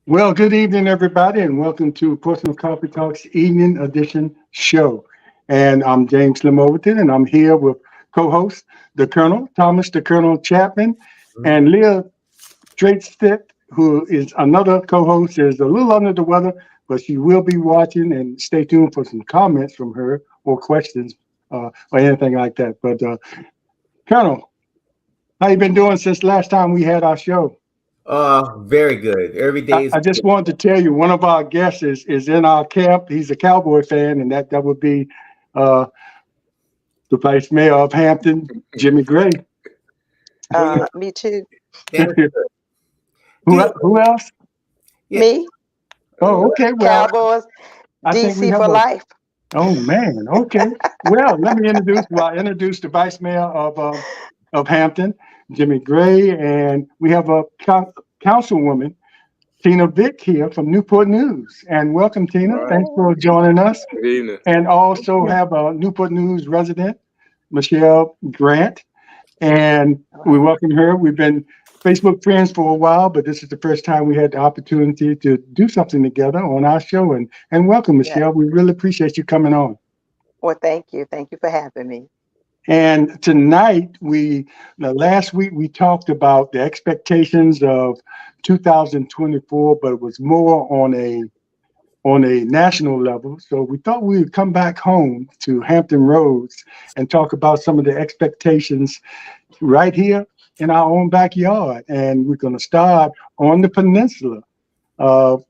Well, good evening, everybody, and welcome to Personal Coffee Talks Evening Edition show. And I'm James Slim Overton, and I'm here with co-host the Colonel Thomas, the Colonel Chapman, Mhm. and Leah Drakestick, who is another co-host, is a little under the weather, but she will be watching. And stay tuned for some comments from her or questions or anything like that. But Colonel, how you been doing since last time we had our show? Very good. Every day is I just wanted to tell you, one of our guests is in our camp. He's a Cowboy fan, and that would be uh, the Vice Mayor of Hampton, Jimmy Gray. well, Me too. that is good. Who else? Yeah. Me, Oh, okay. Well, Cowboys, I think we DC have for a. life. Oh man. Okay. Well, let me introduce. Well, I introduced the Vice Mayor of Hampton, Jimmy Gray, and we have a councilwoman, Tina Vick, here from Newport News. And welcome, Tina. All right. Thanks for joining us. Good evening. And also have a Newport News resident, Michelle Grant, and we welcome her. We've been Facebook friends for a while, but this is the first time we had the opportunity to do something together on our show. And welcome, Yeah. Michelle. We really appreciate you coming on. Well, thank you. Thank you for having me. And tonight, last week we talked about the expectations of 2024, but it was more on a national level. So we thought we would come back home to Hampton Roads and talk about some of the expectations right here in our own backyard. And we're going to start on the peninsula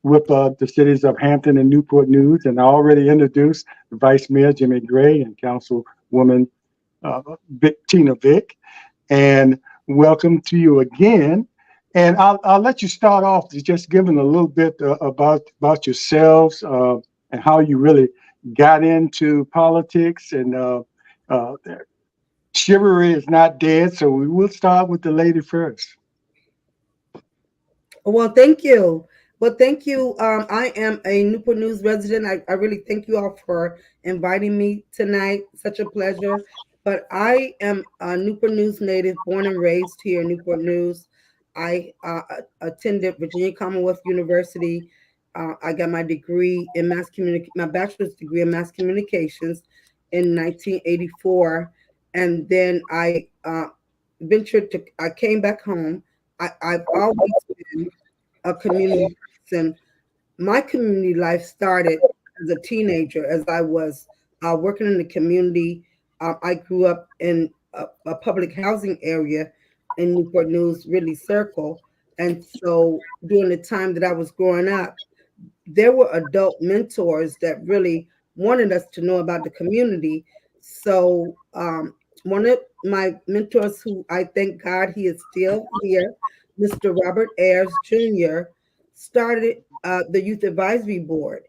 with the cities of Hampton and Newport News. And I already introduced the Vice Mayor, Jimmy Gray, and Councilwoman Tina Vick. And welcome to you again. And I'll let you start off just giving a little bit about yourselves and how you really got into politics. And chivalry is not dead, so we will start with the lady first. Well, thank you. Well, thank you. I am a Newport News resident. I really thank you all for inviting me tonight. Such a pleasure. But I am a Newport News native, born and raised here in Newport News. I attended Virginia Commonwealth University. I got my degree in my bachelor's degree in mass communications in 1984, and then I I came back home. I've always been a community person. My community life started as a teenager, as I was working in the community. I grew up in a public housing area in Newport News, really circle. And so during the time that I was growing up, there were adult mentors that really wanted us to know about the community. So one of my mentors, who I thank God he is still here, Mr. Robert Ayers Jr., started the Youth Advisory Board,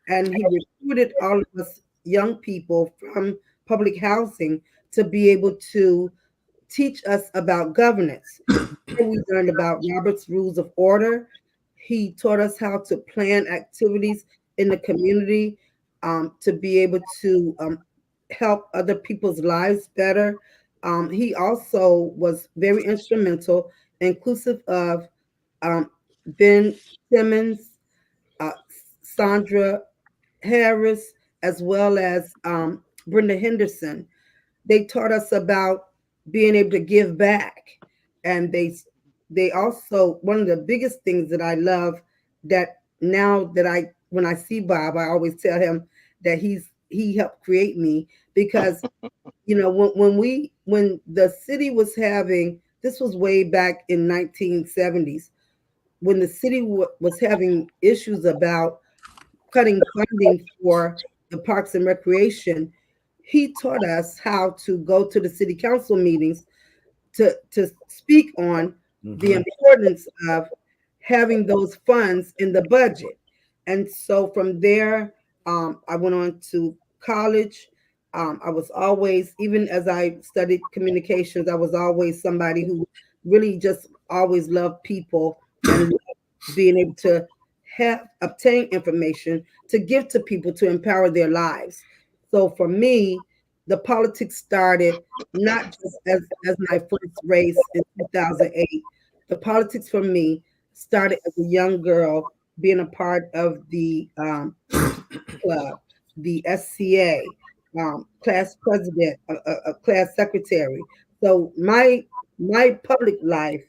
and he recruited all of us young people from public housing to be able to teach us about governance. We learned about Robert's Rules of Order. He taught us how to plan activities in the community to be able to help other people's lives better. He also was very instrumental, inclusive of Ben Simmons, uh, Sandra Harris, as well as Brenda Henderson. They taught us about being able to give back, and they also, one of the biggest things that I love, that now that when I see Bob, I always tell him that he helped create me, because when the city was having, this was way back in 1970s, when the city was having issues about cutting funding for the parks and recreation, he taught us how to go to the city council meetings to speak on the Mhm. importance of having those funds in the budget. And so from there, I went on to college. I was always, even as I studied communications, I was always somebody who really just always loved people and loved being able to obtain information to give to people to empower their lives. So for me, the politics started not just as my first race in 2008. The politics for me started as a young girl being a part of the club, the SCA, class president, class secretary. So my public life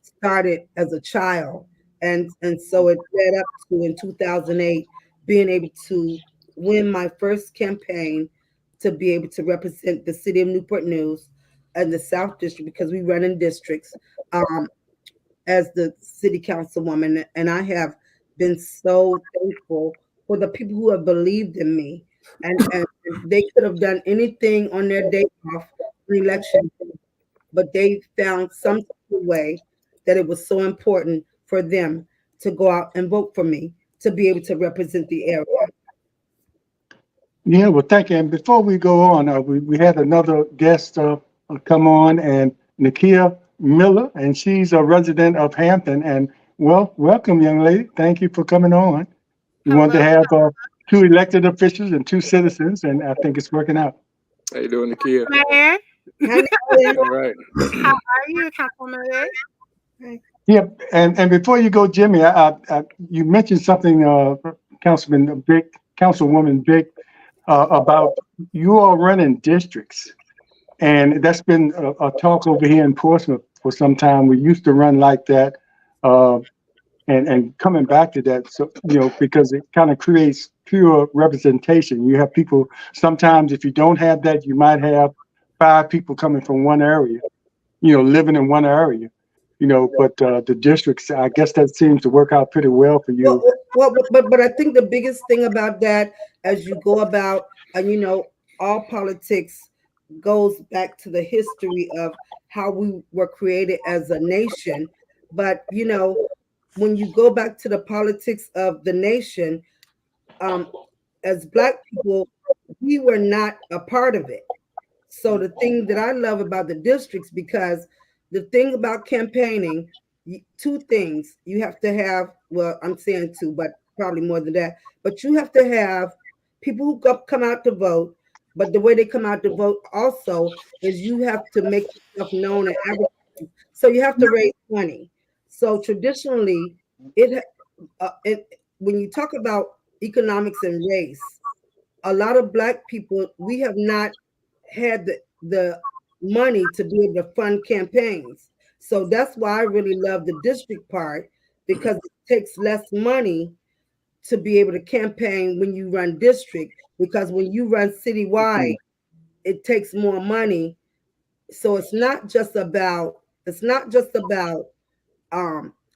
started as a child, and so it led up to in 2008 being able to win my first campaign to be able to represent the city of Newport News and the South District because we run in districts. As the city councilwoman, and I have been so thankful for the people who have believed in me, and they could have done anything on their day off in election, but they found some way that it was so important for them to go out and vote for me to be able to represent the area. Yeah, well, thank you. And before we go on, we had another guest come on, and Nakia Miller, and she's a resident of Hampton. And well, welcome, young lady. Thank you for coming on. We want to have two elected officials and two citizens, and I think it's working out. How you doing, Nakia? Hi, All right. How are you, Councilman? Yeah, and before you go, Jimmy, you mentioned something, Councilwoman Vic, about you all running districts, and that's been a talk over here in Portsmouth for some time. We used to run like that, and coming back to that, so because it kind of creates pure representation. You have people sometimes, if you don't have that, you might have 5 people coming from one area, living in one area. But the districts, I guess that seems to work out pretty well for you. But I think the biggest thing about that, as you go about, and all politics goes back to the history of how we were created as a nation. But when you go back to the politics of the nation, as Black people, we were not a part of it. So the thing that I love about the districts, because the thing about campaigning, 2 things you have to have. Well, I'm saying 2, but probably more than that. But you have to have people who come out to vote. But the way they come out to vote also is you have to make yourself known and advertise. So you have to raise money. So traditionally, when you talk about economics and race, a lot of Black people, we have not had the money to be able to fund campaigns. So that's why I really love the district part, because it takes less money to be able to campaign when you run district, because when you run citywide, it takes more money. So it's not just about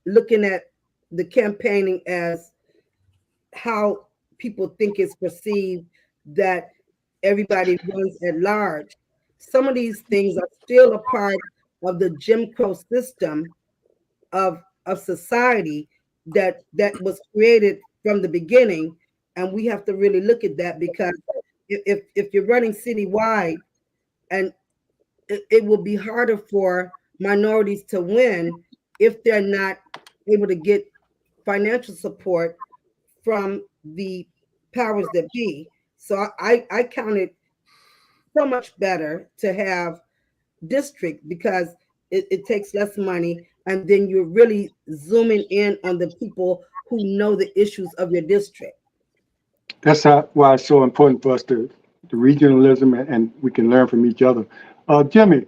looking at the campaigning as how people think it's perceived, that everybody runs at large. Some of these things are still a part of the Jim Crow system of society that was created from the beginning, and we have to really look at that, because if you're running citywide, and it will be harder for minorities to win if they're not able to get financial support from the powers that be. So I count it so much better to have district, because it takes less money, and then you're really zooming in on the people who know the issues of your district. That's why it's so important for us to regionalism, and we can learn from each other. Jimmy,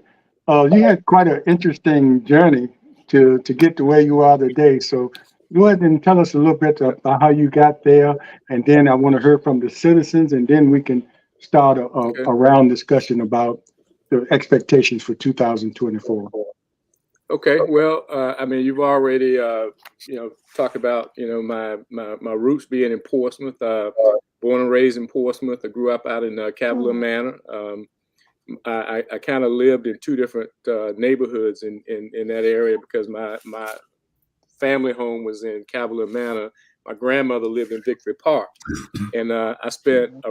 you had quite an interesting journey to get to where you are today. So go ahead and tell us a little bit about how you got there, and then I want to hear from the citizens, and then we can start a round discussion about the expectations for 2024. Okay. Well, I mean, you've already, talked about, my roots being in Portsmouth. Born and raised in Portsmouth. I grew up out in Cavalier Manor. I kind of lived in 2 different neighborhoods in that area, because my family home was in Cavalier Manor. My grandmother lived in Victory Park, and I spent a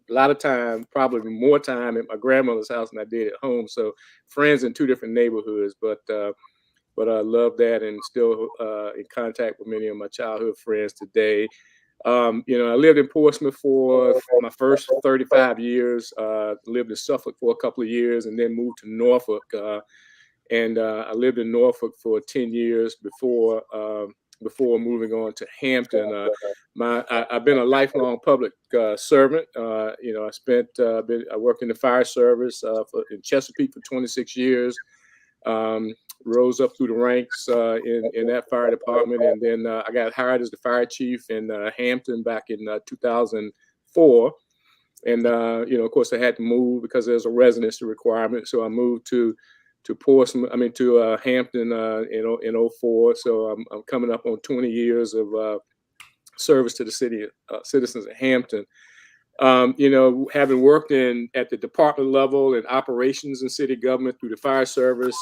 lot of time, probably more time at my grandmother's house than I did at home. So friends in 2 different neighborhoods, but I love that, and still in contact with many of my childhood friends today. I lived in Portsmouth for my first 35 years, lived in Suffolk for a couple of years, and then moved to Norfolk. And I lived in Norfolk for 10 years before before moving on to Hampton. I've been a lifelong public servant. I worked in the fire service in Chesapeake for 26 years. Rose up through the ranks in that fire department, and then I got hired as the fire chief in Hampton back in 2004. And of course, I had to move because there's a residency requirement, so I moved to Hampton in 04. So I'm coming up on 20 years of service to the city citizens of Hampton. Having worked at the department level and operations in city government through the fire service.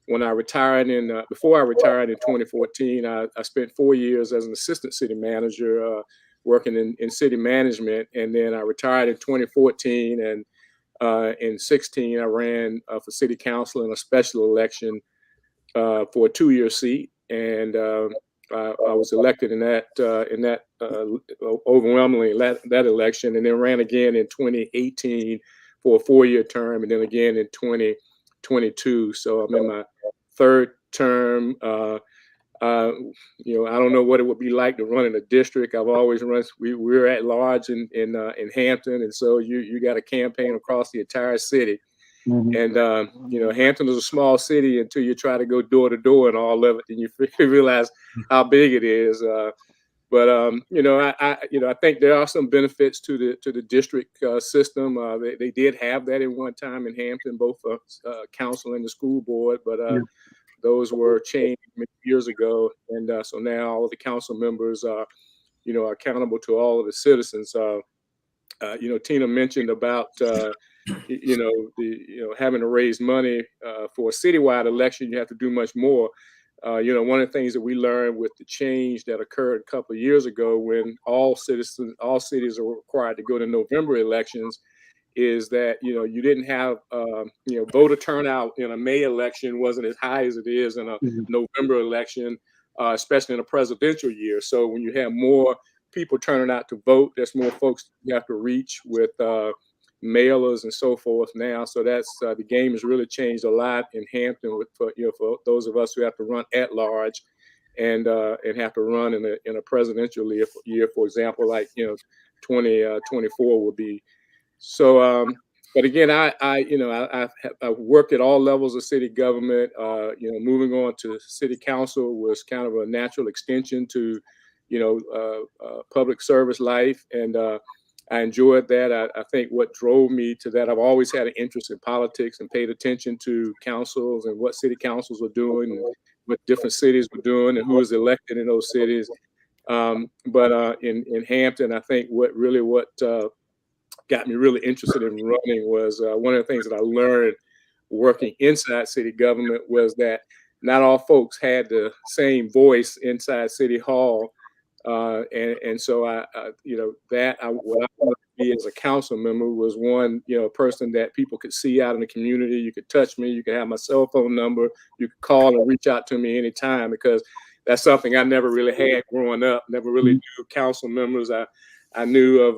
When I retired before I retired in 2014, I spent 4 years as an assistant city manager working in city management. And then I retired in 2014, and in 16, I ran for city council in a special election for a 2-year seat. And I was elected in that overwhelmingly that election, and then ran again in 2018 for a 4-year term, and then again in 2022. So I'm in my third term. I don't know what it would be like to run in a district. I've always run. We're at large in Hampton, and so you got a campaign across the entire city. Mm-hmm. And Hampton is a small city until you try to go door to door and all of it, and you realize how big it is. I think there are some benefits to the district system. They did have that at one time in Hampton, both council and the school board, but those were changed many years ago, and so now all of the council members are accountable to all of the citizens. Tina mentioned about having to raise money for a citywide election. You have to do much more. One of the things that we learned with the change that occurred a couple of years ago, when all cities are required to go to November elections, is that you didn't have voter turnout in a May election wasn't as high as it is in a November election, especially in a presidential year. So when you have more people turning out to vote, there's more folks you have to reach with mailers and so forth now. So that's the game has really changed a lot in Hampton for those of us who have to run at large and have to run in a presidential year, for example, like 2024 will be. So, but again, I've worked at all levels of city government. Moving on to city council was kind of a natural extension to public service life, and I enjoyed that. I think what drove me to that, I've always had an interest in politics and paid attention to councils and what city councils were doing and what different cities were doing and who was elected in those cities. But in Hampton, I think what got me really interested in running was one of the things that I learned working inside city government was that not all folks had the same voice inside City Hall. And so what I wanted to be as a council member was one, a person that people could see out in the community. You could touch me, you could have my cell phone number, you could call and reach out to me anytime, because that's something I never really had growing up. Never really knew council members. I knew of,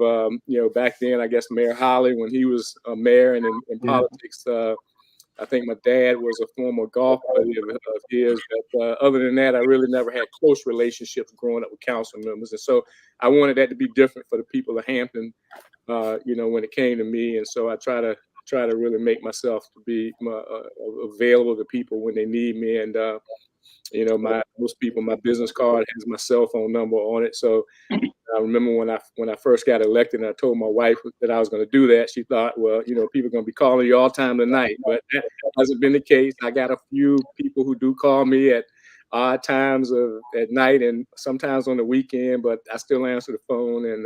back then, I guess, Mayor Holly when he was a mayor, and in politics, I think my dad was a former golf buddy of his. But other than that, I really never had close relationships growing up with council members. And so I wanted that to be different for the people of Hampton, when it came to me. And so I try to really make myself to be available to people when they need me. And, most people, my business card has my cell phone number on it. So I remember when I first got elected and I told my wife that I was going to do that, she thought, well, people are going to be calling you all time tonight, but that hasn't been the case. I got a few people who do call me at odd times at night and sometimes on the weekend, but I still answer the phone and,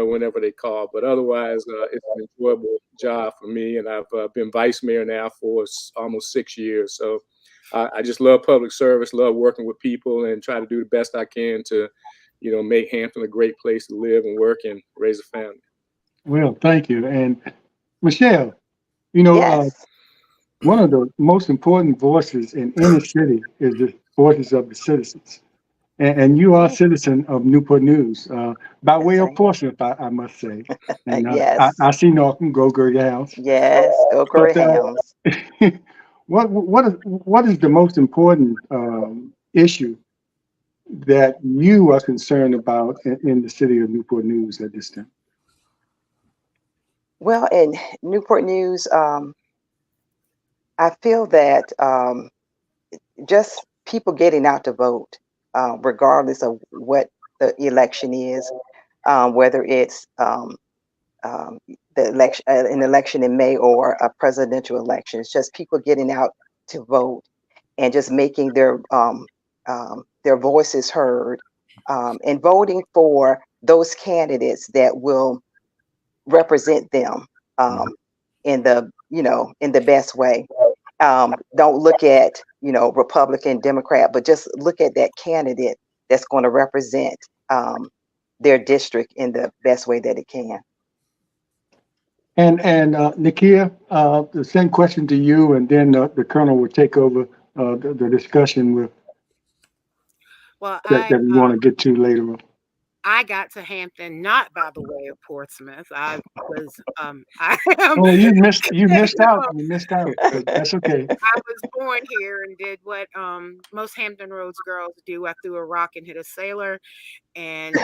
whenever they call. But otherwise, it's an enjoyable job for me. And I've been vice mayor now for almost 6 years. So I just love public service, love working with people, and try to do the best I can to make Hampton a great place to live and work and raise a family. Well, thank you. And Michelle, Yes. one of the most important voices in any city is the voices of the citizens. And you are a citizen of Newport News, by way of Portsmouth, I must say. And Yes. I see Norton, go Gurley House. Yes, go Greyhounds. What is the most important issue that you are concerned about in the city of Newport News at this time? Well, in Newport News, I feel that just people getting out to vote, regardless of what the election is, whether it's the election, an election in May or a presidential election. It's just people getting out to vote and just making their voices heard, and voting for those candidates that will represent them in the in the best way. Don't look at Republican, Democrat, but just look at that candidate that's going to represent their district in the best way that it can. And Nakia, the same question to you, and then the Colonel will take over the discussion with Well, that we want to get to later on. I got to Hampton not by the way of Portsmouth. I was I am Oh, you missed out. You missed out. But that's okay. I was born here and did what most Hampton Roads girls do. I threw a rock and hit a sailor, and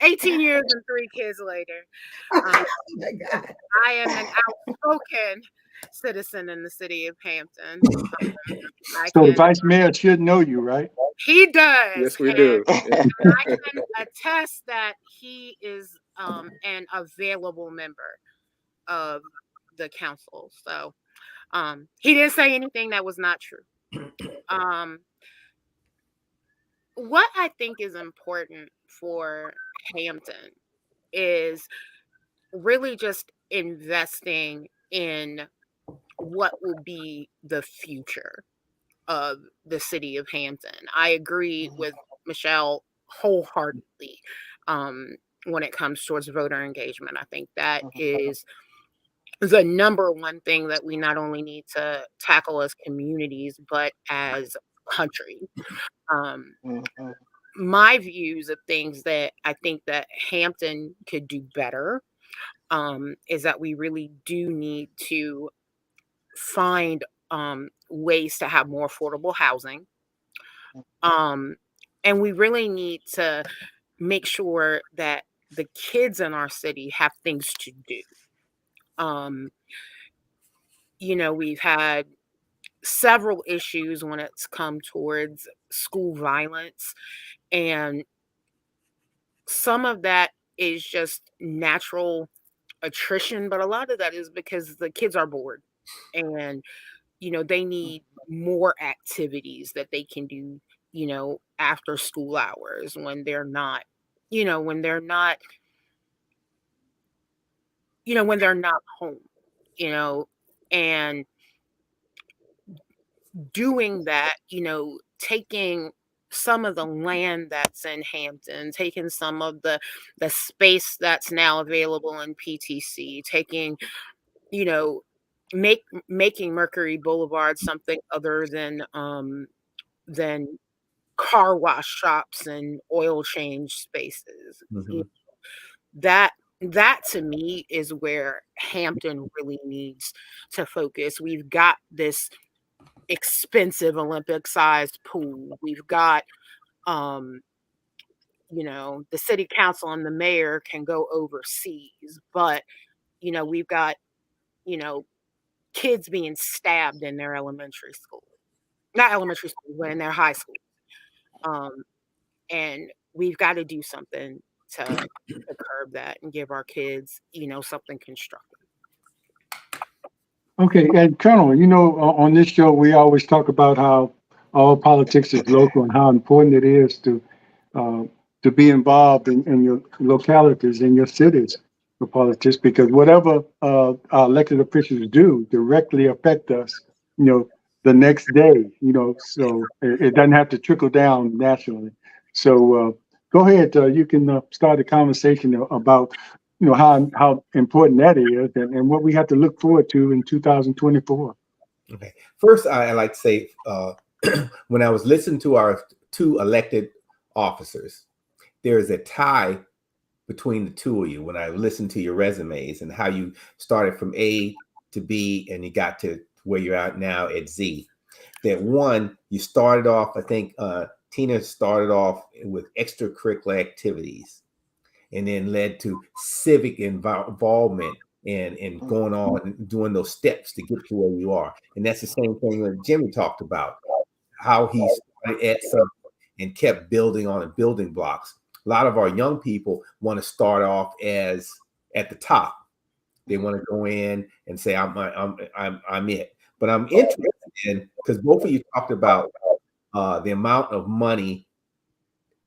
18 years and 3 kids later, Oh my God. I am an outspoken citizen in the city of Hampton. So the Vice Mayor should know you, right? He does. Yes, we do. And I can attest that he is an available member of the council. So he didn't say anything that was not true. What I think is important for Hampton is really just investing in what will be the future of the city of Hampton. I agree with Michelle wholeheartedly when it comes towards voter engagement. I think that is the number one thing that we not only need to tackle as communities, but as country. My views of things that I think that Hampton could do better is that we really do need to find ways to have more affordable housing. And we really need to make sure that the kids in our city have things to do. We've had several issues when it's come towards school violence, and some of that is just natural attrition, but a lot of that is because the kids are bored and they need more activities that they can do after school hours when they're not home, and doing that, taking some of the land that's in Hampton, taking some of the space that's now available in PTC, taking, making Mercury Boulevard something other than car wash shops and oil change spaces. That to me is where Hampton really needs to focus. We've got this expensive Olympic-sized pool. We've got, the city council and the mayor can go overseas, but, we've got, kids being stabbed in their elementary school. Not elementary school, but in their high school. And we've got to do something to curb that and give our kids, something constructive. Okay, and Colonel, on this show, we always talk about how all politics is local and how important it is to be involved in your localities, in your cities for politics, because whatever our elected officials do directly affect us, the next day, so it doesn't have to trickle down nationally. So go ahead, you can start a conversation about how important that is and what we have to look forward to in 2024. Okay. First, I like to say, when I was listening to our 2 elected officers, there's a tie between the 2 of you when I listened to your resumes and how you started from A to B and you got to where you're at now at Z. That one, you started off, I think Tina started off with extracurricular activities and then led to civic involvement and going on and doing those steps to get to where you are. And that's the same thing that Jimmy talked about, how he started at something and kept building on and building blocks. A lot of our young people want to start off as at the top. They want to go in and say, I'm it. But I'm interested in, because both of you talked about the amount of money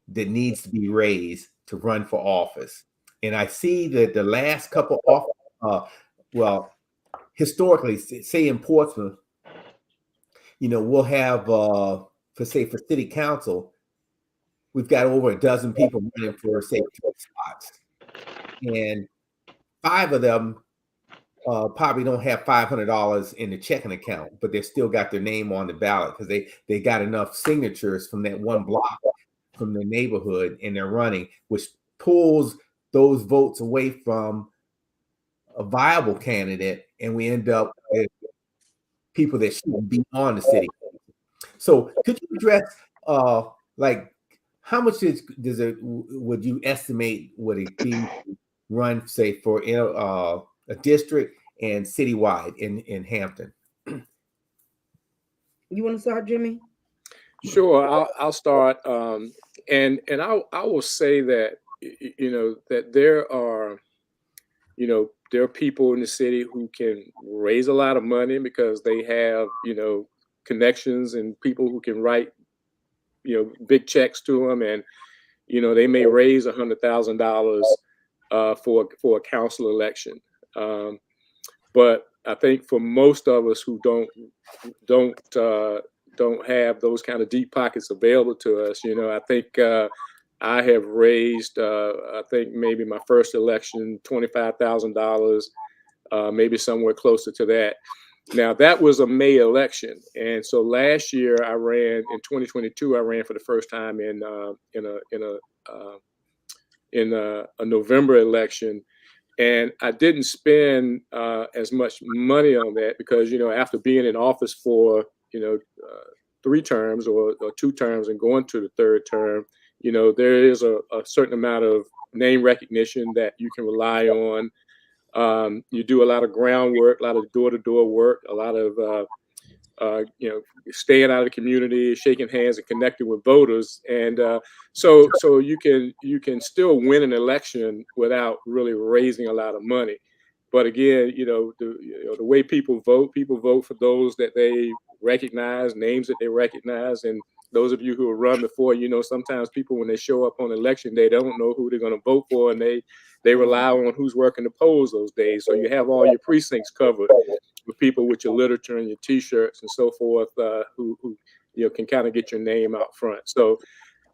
that needs to be raised to run for office. And I see that the last couple of, historically, say in Portsmouth, we'll have, for city council, we've got over a dozen people running for, say, 2 spots. And 5 of them probably don't have $500 in the checking account, but they still got their name on the ballot because they got enough signatures from that one block from the neighborhood, and they're running, which pulls those votes away from a viable candidate, and we end up with people that shouldn't be on the city. So could you address like how much would you estimate would it be run, say, for a district and citywide in Hampton? You want to start, Jimmy? Sure, I'll start. And I will say that that there are people in the city who can raise a lot of money because they have connections and people who can write big checks to them, and they may raise $100,000 for a council election. But I think for most of us who don't have those kind of deep pockets available to us, I think I have raised, I think maybe my first election, $25,000, maybe somewhere closer to that. Now that was a May election, and so last year I ran in 2022. I ran for the first time in a November election. And I didn't spend as much money on that because, after being in office for, 3 terms or 2 terms and going to the 3rd term, there is a certain amount of name recognition that you can rely on. You do a lot of groundwork, a lot of door-to-door work, a lot of, staying out of the community, shaking hands and connecting with voters. And so you can still win an election without really raising a lot of money. But again, the way people vote for those that they recognize, names that they recognize. And those of you who have run before, sometimes people, when they show up on election day, they don't know who they're going to vote for, and they rely on who's working the polls those days. So you have all your precincts covered with people with your literature and your T-shirts and so forth, who can kind of get your name out front. So,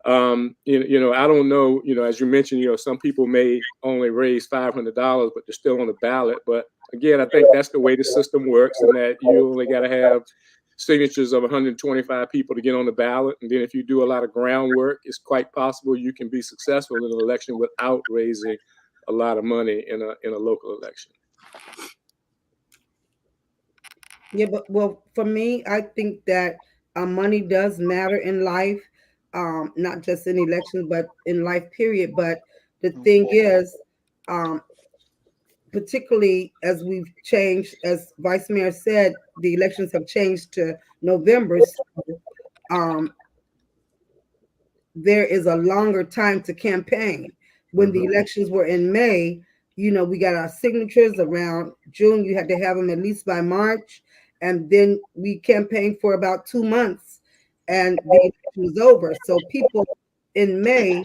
I don't know, as you mentioned, some people may only raise $500, but they're still on the ballot. But again, I think that's the way the system works, and that you only got to have signatures of 125 people to get on the ballot. And then if you do a lot of groundwork, it's quite possible you can be successful in an election without raising a lot of money in a local election. Yeah, but for me, I think that money does matter in life, not just in elections, but in life, period. But the thing is, particularly as we've changed, as Vice Mayor said, the elections have changed to November. So, there is a longer time to campaign. When the elections were in May, we got our signatures around June. You had to have them at least by March. And then we campaigned for about 2 months and the election was over. So people in May,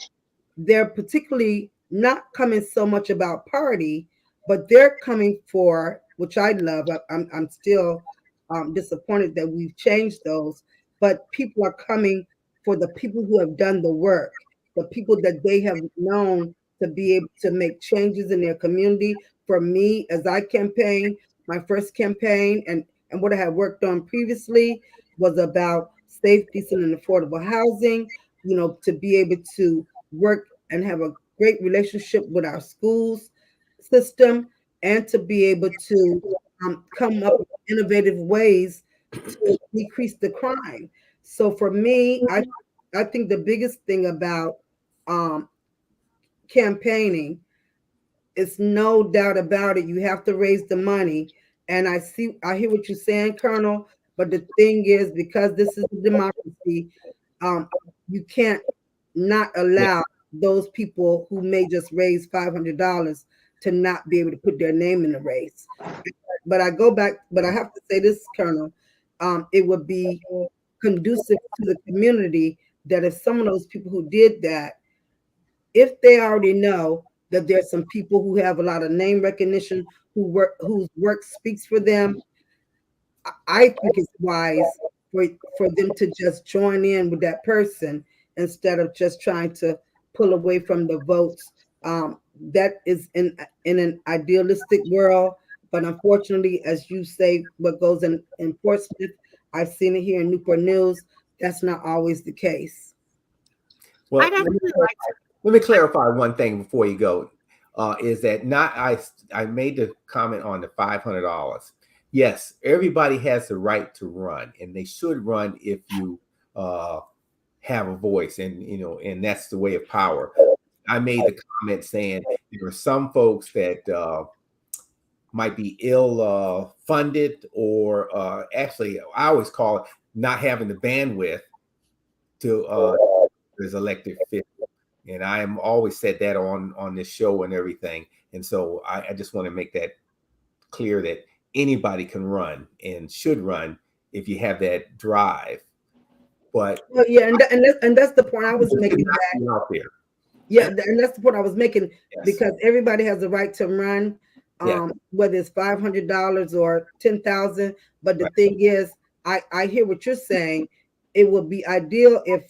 they're particularly not coming so much about party, but they're coming for, which I love. I'm still disappointed that we've changed those, but people are coming for the people who have done the work, the people that they have known to be able to make changes in their community. For me, as I campaigned, my first campaign and what I had worked on previously was about safe, decent, and affordable housing, to be able to work and have a great relationship with our schools system, and to be able to come up with innovative ways to decrease the crime. So for me, I think the biggest thing about campaigning, it's no doubt about it, you have to raise the money. And I hear what you're saying, Colonel, but the thing is, because this is a democracy, you can't not allow those people who may just raise $500 to not be able to put their name in the race. But I go back, but I have to say this, Colonel, it would be conducive to the community that if some of those people who did that, if they already know that there's some people who have a lot of name recognition, whose work speaks for them, I think it's wise for them to just join in with that person instead of just trying to pull away from the votes. That is in an idealistic world, but unfortunately, as you say, what goes in Portsmouth, I've seen it here in Newport News. That's not always the case. Well, I'd actually like to. let me clarify one thing before you go. Is that not I made the comment on the $500. Yes, everybody has the right to run, and they should run if you have a voice, and and that's the way of power. I made the comment saying there are some folks that might be ill funded, or actually, I always call it not having the bandwidth to as elected officials. And I am always said that on this show and everything. And so I just want to make that clear that anybody can run and should run if you have that drive. But well, yeah, and that's the point I was making. Out there. Yeah, and that's the point I was making, Yes. because everybody has the right to run, whether it's $500 or 10,000. But the thing is, I hear what you're saying. It would be ideal if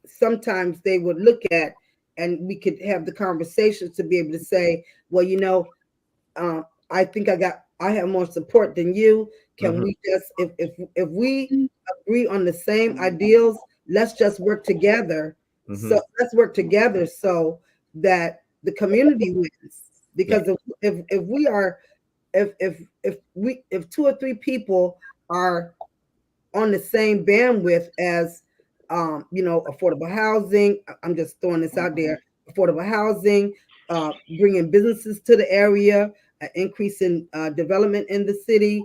sometimes they would look at, and we could have the conversations to be able to say, well, I think I have more support than you. Can we just, if we agree on the same ideals, let's just work together. So let's work together so that the community wins. Because if we are, if two or three people are on the same bandwidth as affordable housing, I'm just throwing this out there, affordable housing, bringing businesses to the area, increase in development in the city,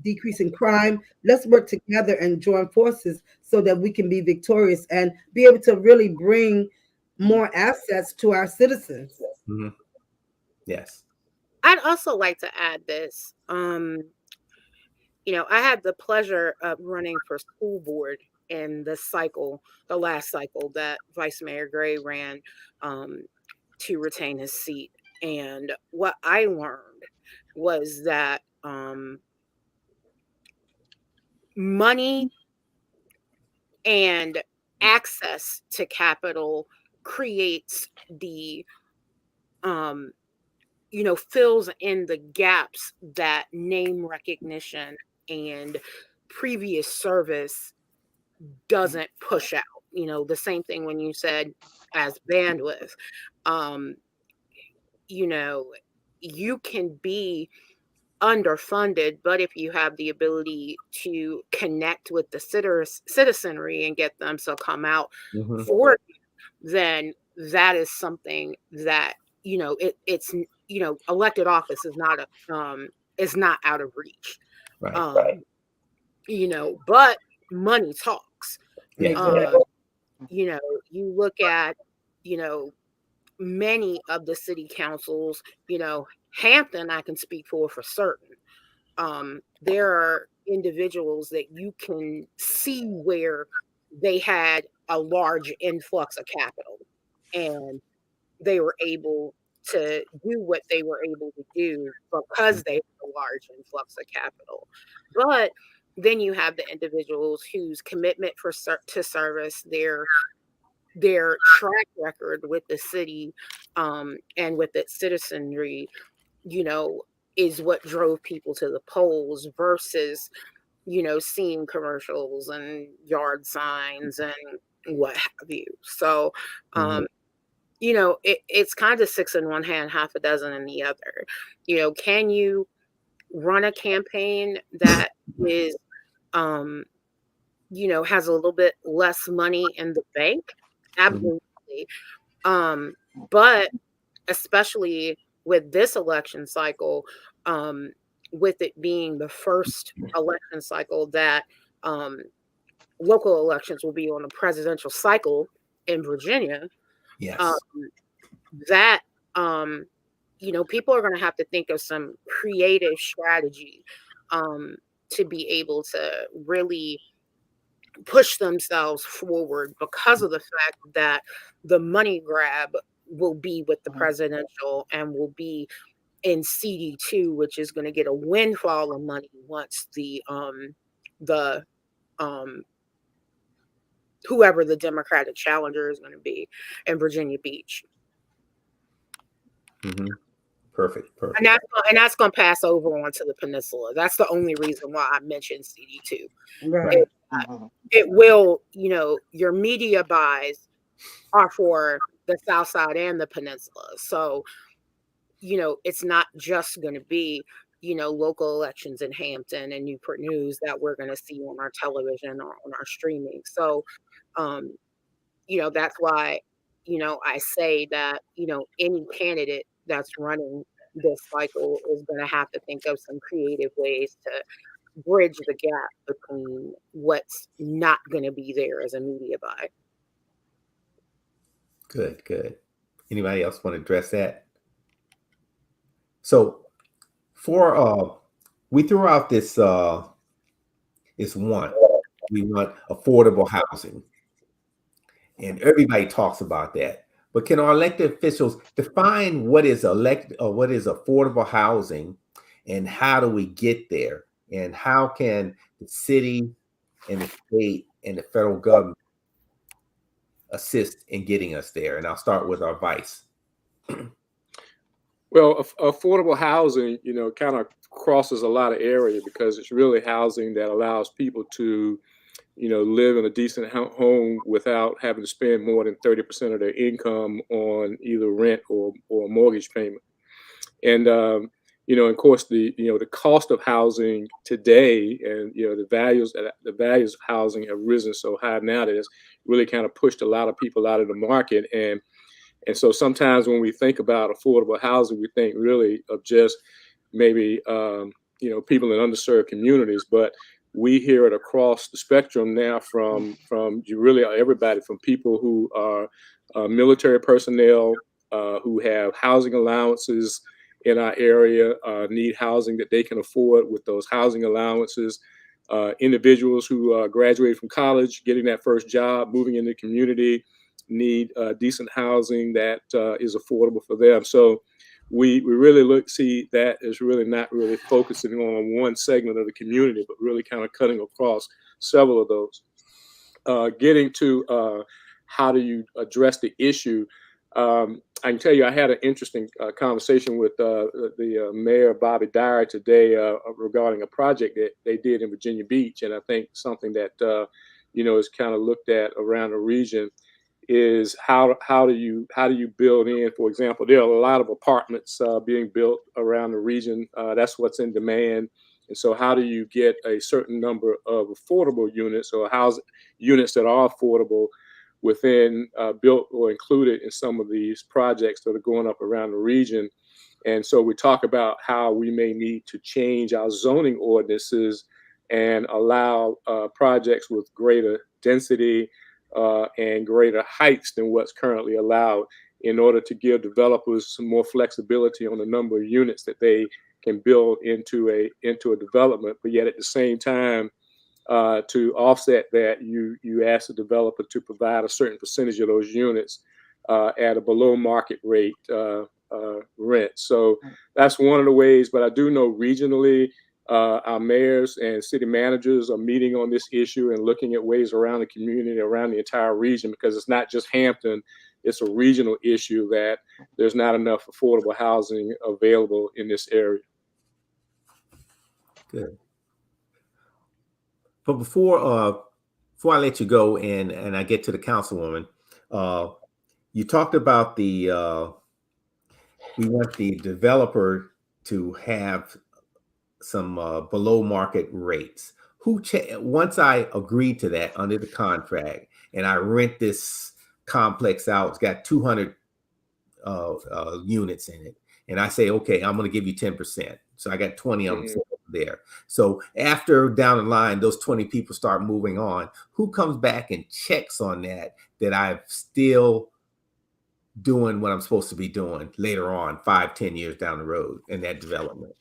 decrease in crime. Let's work together and join forces so that we can be victorious and be able to really bring more assets to our citizens. Yes. I'd also like to add this. I had the pleasure of running for school board in the last cycle that Vice Mayor Gray ran to retain his seat. And what I learned was that money and access to capital creates the fills in the gaps that name recognition and previous service doesn't push out. The same thing when you said as bandwidth. You can be underfunded, but if you have the ability to connect with the citizenry and get them to come out for you, then that is something that it's elected office is not out of reach. Right. But money talks. Yeah. You look at many of the city councils, Hampton, I can speak for certain. There are individuals that you can see where they had a large influx of capital and they were able to do what they were able to do because they had a large influx of capital. But then you have the individuals whose commitment to service, their track record with the city and with its citizenry, is what drove people to the polls versus, seeing commercials and yard signs and what have you. So, it's kind of six in one hand, half a dozen in the other. Can you run a campaign that is has a little bit less money in the bank. Absolutely. But especially with this election cycle, with it being the first election cycle that local elections will be on a presidential cycle in Virginia, Yes. that people are going to have to think of some creative strategy to be able to really push themselves forward, because of the fact that the money grab will be with the presidential and will be in CD2, which is going to get a windfall of money once the whoever the Democratic challenger is going to be in Virginia Beach. Perfect. And that's going to pass over onto the Peninsula. That's the only reason why I mentioned CD2. Right. It will, your media buys are for the South Side and the Peninsula. So, it's not just going to be, local elections in Hampton and Newport News that we're going to see on our television or on our streaming. So, that's why, I say that, any candidate that's running this cycle is going to have to think of some creative ways to bridge the gap between what's not going to be there as a media buy. Good. Anybody else want to address that? So we threw out this one. We want affordable housing. And everybody talks about that. But can our elected officials define what is affordable housing, and how do we get there? And how can the city and the state and the federal government assist in getting us there? And I'll start with our vice. Well, affordable housing, kind of crosses a lot of area, because it's really housing that allows people to, live in a decent home without having to spend more than 30% of their income on either rent or mortgage payment. And, of course, the cost of housing today, and, the values of housing have risen so high now that it's really kind of pushed a lot of people out of the market. And so sometimes when we think about affordable housing, we think really of just maybe, people in underserved communities, but we hear it across the spectrum now from really everybody, from people who are military personnel, who have housing allowances in our area, need housing that they can afford with those housing allowances, individuals who graduated from college, getting that first job, moving into the community, need decent housing that is affordable for them. So we really see that as really not really focusing on one segment of the community, but really kind of cutting across several of those. Getting to how do you address the issue? I can tell you, I had an interesting conversation with the Mayor Bobby Dyer today regarding a project that they did in Virginia Beach, and I think something that is kind of looked at around the region is how do you build in, for example, there are a lot of apartments being built around the region. That's what's in demand. And so how do you get a certain number of affordable units or units that are affordable within built or included in some of these projects that are going up around the region? And so we talk about how we may need to change our zoning ordinances and allow projects with greater density and greater heights than what's currently allowed, in order to give developers some more flexibility on the number of units that they can build into a development. But yet at the same time, to offset that, you ask the developer to provide a certain percentage of those units at a below market rate rent. So that's one of the ways. But I do know regionally, our mayors and city managers are meeting on this issue and looking at ways around the community, around the entire region, because it's not just Hampton, it's a regional issue that there's not enough affordable housing available in this area. Good. But before I let you go and I get to the councilwoman, you talked about we want the developer to have some below market rates. Once I agreed to that under the contract, and I rent this complex out, it's got 200 units in it, and I say, okay, I'm going to give you 10%. So I got 20 of them there. So after down the line, those 20 people start moving on. Who comes back and checks on that I'm still doing what I'm supposed to be doing later on, 5-10 years down the road in that development?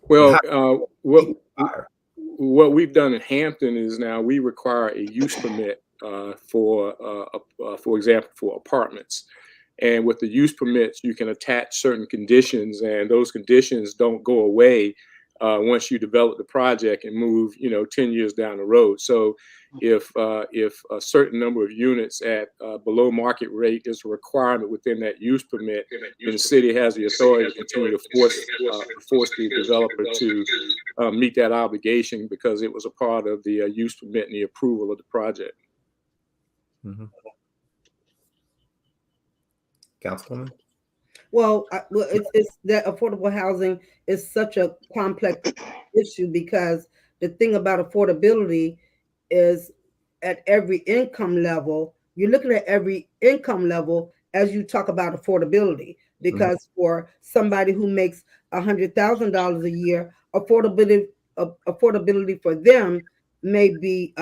Well, what we've done in Hampton is now we require a use permit for example, for apartments. And with the use permits, you can attach certain conditions, and those conditions don't go away once you develop the project and move, 10 years down the road. So if a certain number of units at below market rate is a requirement within that use permit, then the city has the authority to continue to force the developer to meet that obligation because it was a part of the use permit and the approval of the project. Mm-hmm. Councilwoman? Well, it's that affordable housing is such a complex issue because the thing about affordability is at every income level, you're looking at every income level as you talk about affordability. Because for somebody who makes $100,000 a year, affordability for them may be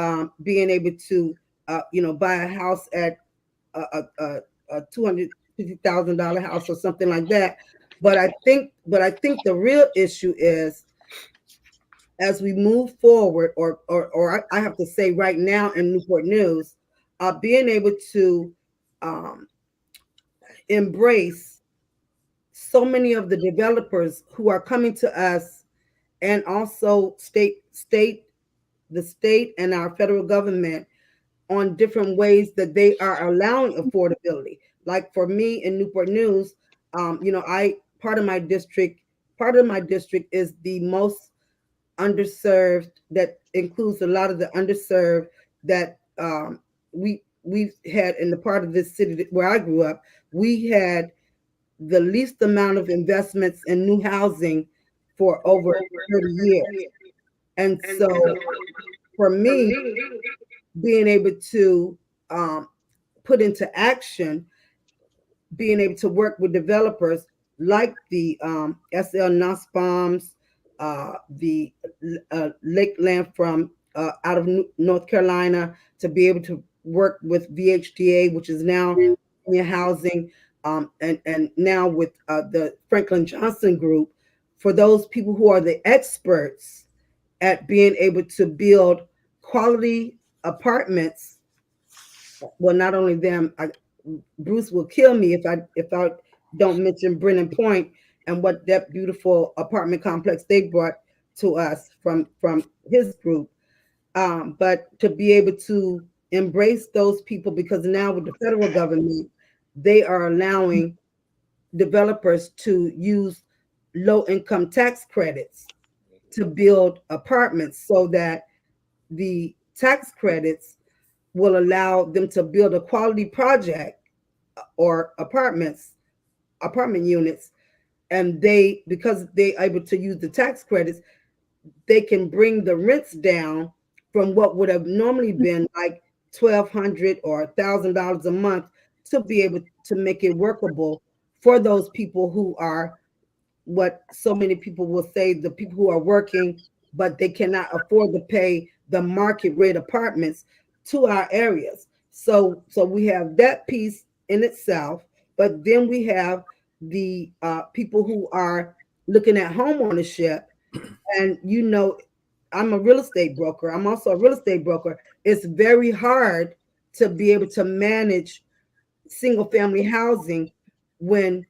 being able to buy a house at a $250,000 house or something like that. But I think the real issue is as we move forward, or I have to say right now in Newport News, being able to embrace so many of the developers who are coming to us, and also the state and our federal government on different ways that they are allowing affordability. Like for me in Newport News, part of my district is the most underserved, that includes a lot of the underserved that we've had in the part of this city where I grew up. We had the least amount of investments in new housing for over 30 years. And so for me, being able to put into action, being able to work with developers like the SL Nussbaums, the Lakeland from out of North Carolina, to be able to work with VHDA, which is now senior housing, and now with the Franklin Johnson Group, for those people who are the experts at being able to build quality apartments. Well, not only them, Bruce will kill me if I don't mention Brennan Point and what that beautiful apartment complex they brought to us from his group. But to be able to embrace those people, because now with the federal government, they are allowing developers to use low-income tax credits to build apartments, so that the tax credits will allow them to build a quality project or apartment units. And because they're able to use the tax credits, they can bring the rents down from what would have normally been like $1,200 or $1,000 a month, to be able to make it workable for those people who are, what so many people will say, the people who are working, but they cannot afford to pay the market rate apartments to our areas. So we have that piece in itself, but then we have the people who are looking at home ownership. And I'm a real estate broker. I'm also a real estate broker. It's very hard to be able to manage single family housing when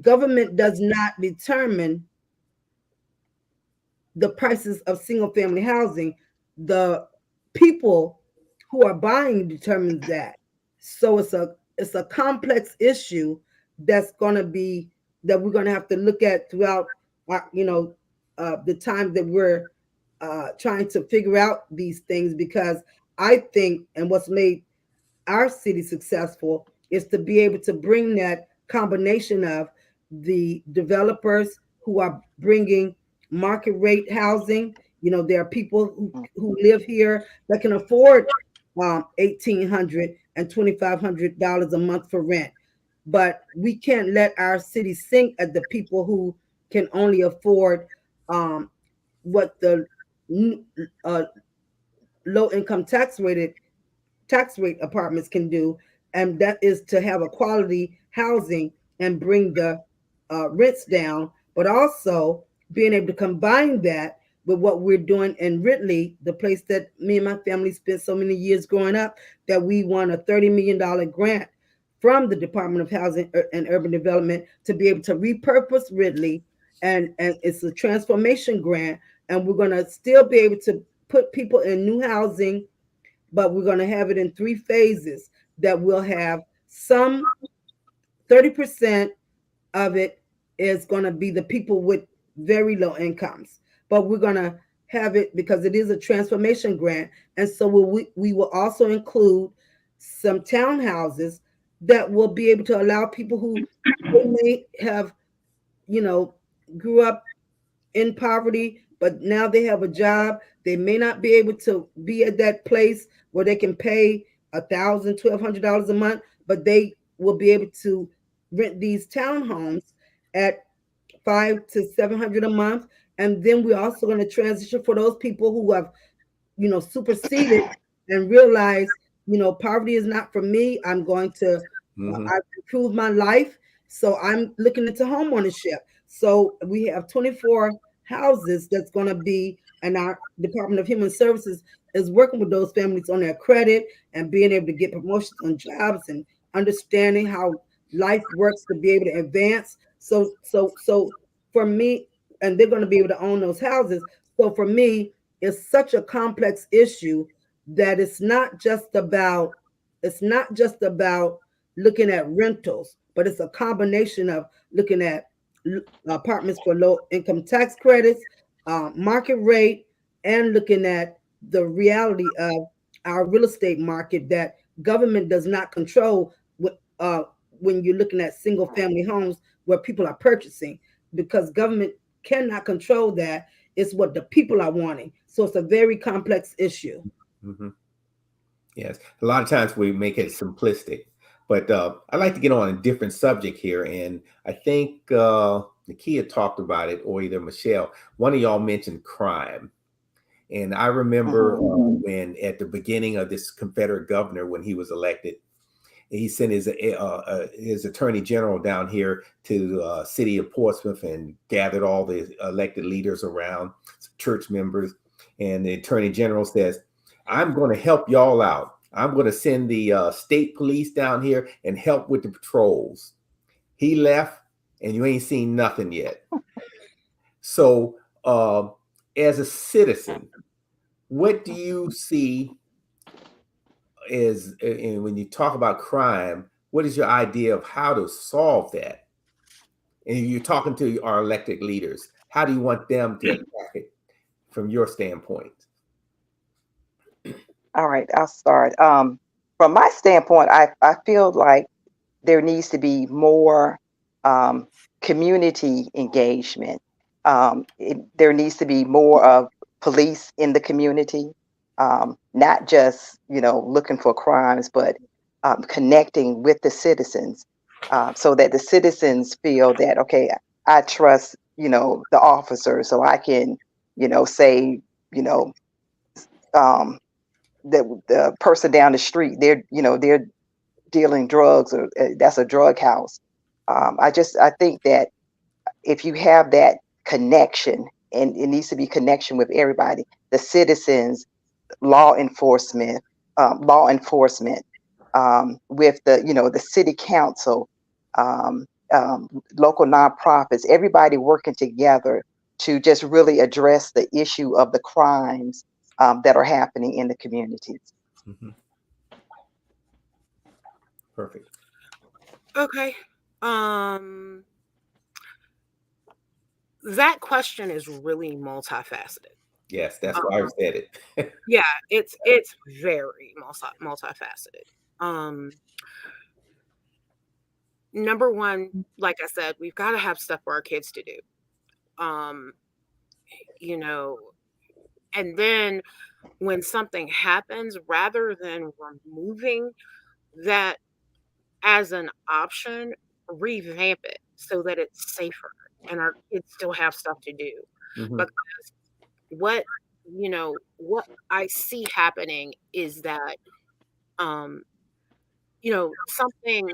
government does not determine the prices of single family housing. The people who are buying determines that. So it's a complex issue that we're going to have to look at throughout the time that we're trying to figure out these things. Because I think, and what's made our city successful is to be able to bring that combination of the developers who are bringing market rate housing, You know, there are people who live here that can afford $1,800 and $2,500 a month for rent. But we can't let our city sink at the people who can only afford what the uh, low income tax rate apartments can do, and that is to have a quality housing and bring the rents down, but also being able to combine that with what we're doing in Ridley, the place that me and my family spent so many years growing up, that we won a $30 million grant from the Department of Housing and Urban Development to be able to repurpose Ridley. And it's a transformation grant. And we're going to still be able to put people in new housing, but we're going to have it in 3 phases that will have some 30% of it is going to be the people with very low incomes, but we're going to have it because it is a transformation grant. And so we will also include some townhouses that will be able to allow people who may have, you know, grew up in poverty, but now they have a job. They may not be able to be at that place where they can pay $1,000, $1,200 a month, but they will be able to rent these townhomes at $500 to $700 a month. And then we're also going to transition for those people who have, you know, superseded and realize, you know, poverty is not for me. I'm going to I've improved my life, so I'm looking into homeownership. So we have 24 houses that's going to be, and our Department of Human Services is working with those families on their credit and being able to get promotions on jobs and understanding how life works to be able to advance. So for me, and they're going to be able to own those houses. So for me, it's such a complex issue that it's not just about looking at rentals, but it's a combination of looking at apartments for low income tax credits, market rate, and looking at the reality of our real estate market that government does not control when you're looking at single family homes where people are purchasing, because government cannot control that. It's what the people are wanting. So it's a very complex issue. Yes, a lot of times we make it simplistic, but I'd like to get on a different subject here. And I think Nakia talked about it, or either Michelle, one of y'all mentioned crime. And I remember when at the beginning of this Confederate governor, when he was elected, he sent his attorney general down here to the city of Portsmouth and gathered all the elected leaders around, church members. And the attorney general says, I'm going to help y'all out. I'm going to send the state police down here and help with the patrols. He left and you ain't seen nothing yet. So as a citizen, what do you see is, and when you talk about crime, what is your idea of how to solve that? And you're talking to our elected leaders, how do you want them to attack it from your standpoint? All right, I'll start. From my standpoint, I feel like there needs to be more community engagement. There needs to be more of police in the community, not just, you know, looking for crimes, but connecting with the citizens, so that the citizens feel that, okay, I trust, you know, the officer, so I can, you know, say, you know, the person down the street, they're, you know, they're dealing drugs, or that's a drug house. I think that if you have that connection, and it needs to be connection with everybody, the citizens, law enforcement, with the, you know, the city council, local nonprofits, everybody working together to just really address the issue of the crimes that are happening in the communities. Perfect. Okay. That question is really multifaceted. Yes, that's why I said it. Yeah, it's very multifaceted. Number one, like I said, we've got to have stuff for our kids to do. You know, And then when something happens, rather than removing that as an option, revamp it so that it's safer and our kids still have stuff to do. Mhm. Because what what I see happening is that um something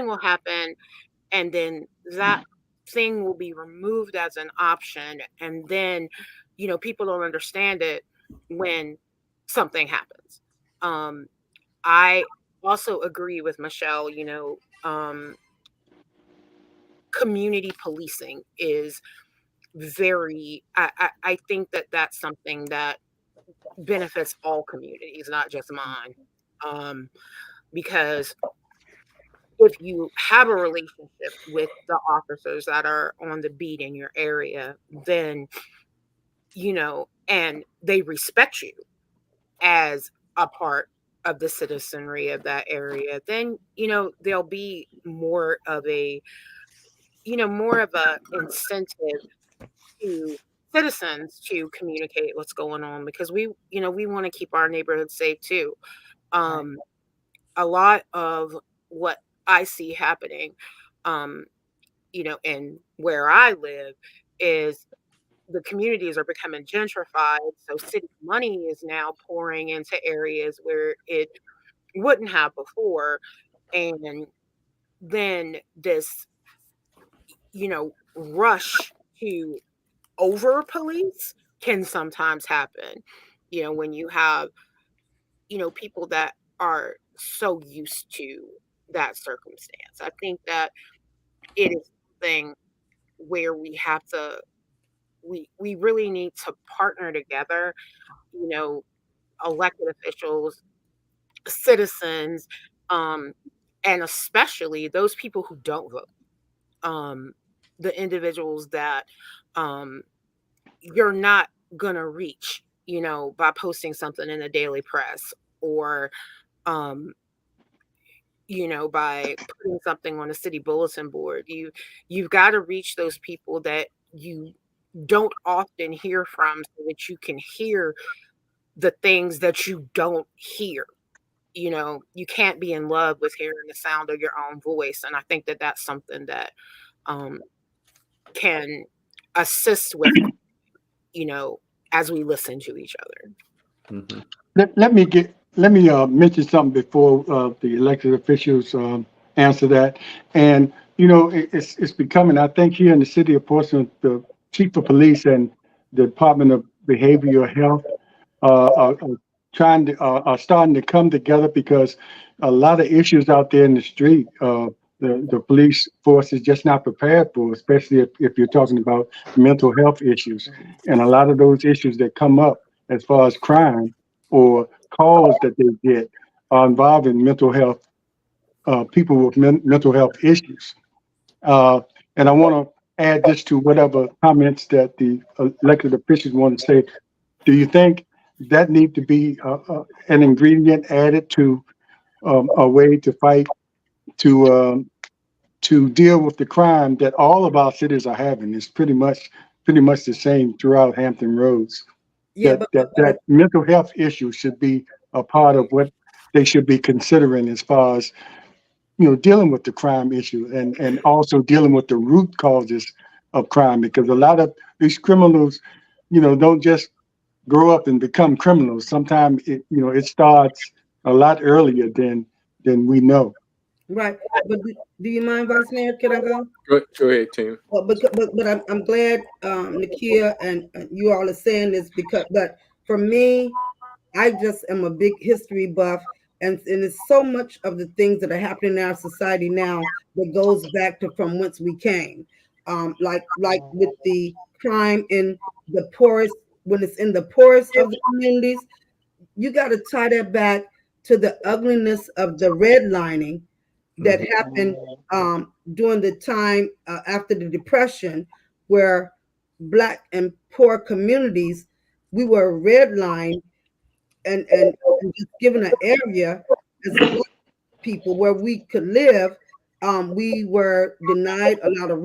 will happen, and then that thing will be removed as an option, and then people don't understand it when something happens. I also agree with Michelle. Community policing is very I think that that's something that benefits all communities, not just mine. Because if you have a relationship with the officers that are on the beat in your area, then and they respect you as a part of the citizenry of that area, then there'll be more of a incentive to citizens to communicate what's going on, because we want to keep our neighborhood safe too. Um, a lot of what I see happening, um, in where I live, is the communities are becoming gentrified. So city money is now pouring into areas where it wouldn't have before. And then this, rush to over police can sometimes happen, when you have, people that are so used to that circumstance. I think that it is something where we really need to partner together, you know, elected officials, citizens, um, and especially those people who don't vote, um, the individuals that um, you're not gonna reach, by posting something in the daily press, or um, by putting something on a city bulletin board. You've got to reach those people that you don't often hear from, so that you can hear the things that you don't hear. You can't be in love with hearing the sound of your own voice, and I think that that's something that um, can assist with, you know, as we listen to each other. Mhm. Let me mention something before the elected officials answer that. And it's becoming. I think here in the city of Portsmouth, the chief of police and the Department of Behavioral Health are are starting to come together, because a lot of issues out there in the street, the police force is just not prepared for, especially if you're talking about mental health issues. And a lot of those issues that come up as far as crime or calls that they get are involving mental health, people with mental health issues. Uh, and I want to add this to whatever comments that the elected officials want to say. Do you think that need to be an ingredient added to a way to fight to deal with the crime that all of our cities are having? It's pretty much the same throughout Hampton Roads. Yeah, That mental health issue should be a part of what they should be considering as far as dealing with the crime issue, and also dealing with the root causes of crime, because a lot of these criminals don't just grow up and become criminals. Sometimes it starts a lot earlier than we know. right. But do you mind, Vice Mayor? Can I go? Go ahead, Tim. Well, but I'm glad Nakia and you all are saying this, but for me, I just am a big history buff, and it's so much of the things that are happening in our society now that goes back to from whence we came. Like with the crime in the poorest, when it's in the poorest of the communities, you got to tie that back to the ugliness of the redlining that happened during the time after the Depression, where Black and poor communities, we were redlined and just given an area as Black people where we could live. We were denied a lot of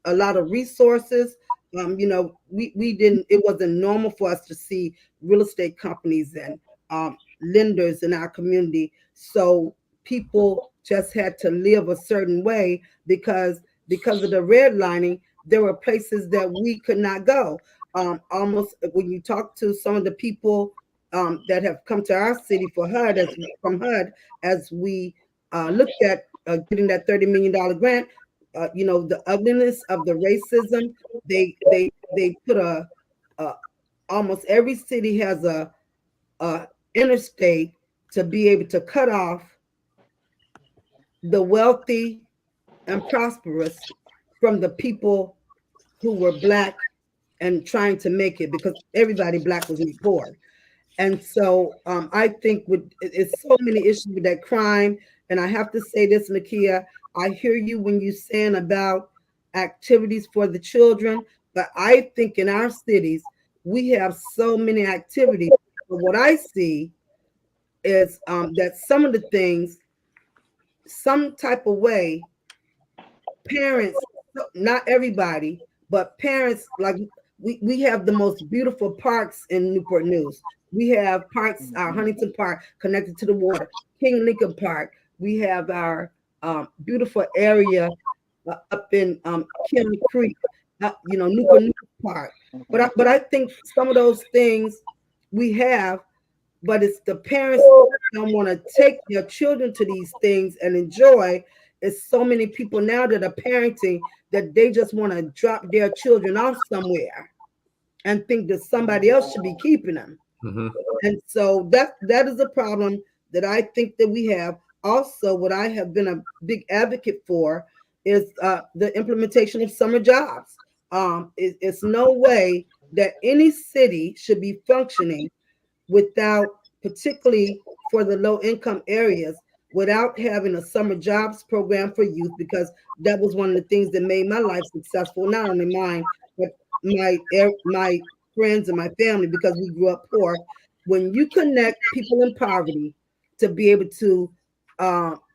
a lot of resources. We didn't. It wasn't normal for us to see real estate companies and lenders in our community. So people just had to live a certain way because of the redlining. There were places that we could not go. Almost when you talk to some of the people that have come to our city for HUD from HUD, as we looked at getting that $30 million grant, the ugliness of the racism. They put a almost every city has a interstate to be able to cut off the wealthy and prosperous from the people who were Black and trying to make it, because everybody Black was made poor. And so I think it's so many issues with that crime. And I have to say this, Nakia, I hear you when you're saying about activities for the children, but I think in our cities, we have so many activities. But what I see is that some of the things, some type of way, parents, not everybody, but parents, like we have the most beautiful parks in Newport News. We have parks, our Huntington Park connected to the water, King Lincoln Park. We have our beautiful area up in Kim Creek, Newport News Park. But I think some of those things we have, but it's the parents who don't want to take their children to these things and enjoy. It's so many people now that are parenting that they just want to drop their children off somewhere and think that somebody else should be keeping them. Mm-hmm. And so that is a problem that I think that we have. Also, what I have been a big advocate for is the implementation of summer jobs. It's no way that any city should be functioning without, particularly for the low income areas, without having a summer jobs program for youth, because that was one of the things that made my life successful, not only mine, but my friends and my family, because we grew up poor. When you connect people in poverty to be able to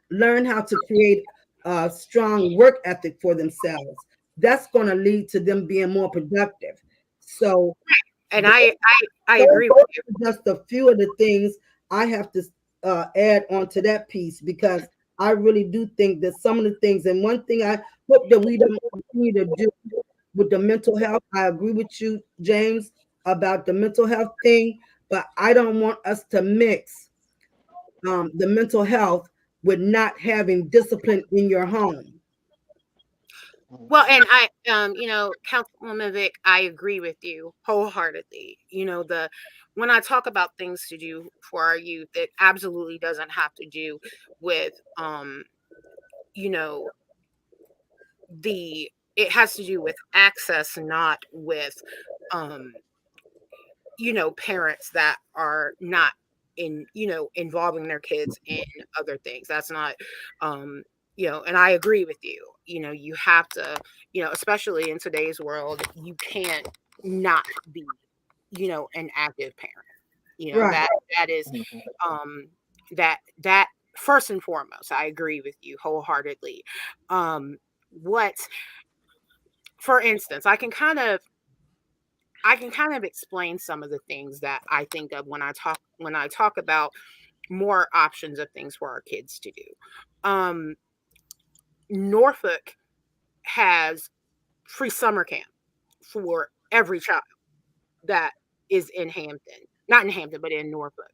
learn how to create a strong work ethic for themselves, that's going to lead to them being more productive. So, and I agree with you. just a few of the things I have to add on to that piece, because I really do think that some of the things, and one thing I hope that we don't continue to do with the mental health, I agree with you, James, about the mental health thing, but I don't want us to mix the mental health with not having discipline in your home. Well, and I, Councilwoman Vic, I agree with you wholeheartedly. When I talk about things to do for our youth, it absolutely doesn't have to do with, it has to do with access, not with, parents that are not involving their kids in other things. That's not, and I agree with you. You have to, especially in today's world, you can't not be, an active parent. Right. That is, that first and foremost, I agree with you wholeheartedly. What, for instance, I can kind of explain some of the things that I think of when I talk about more options of things for our kids to do. Norfolk has free summer camp for every child that is in Hampton, not in Hampton, but in Norfolk.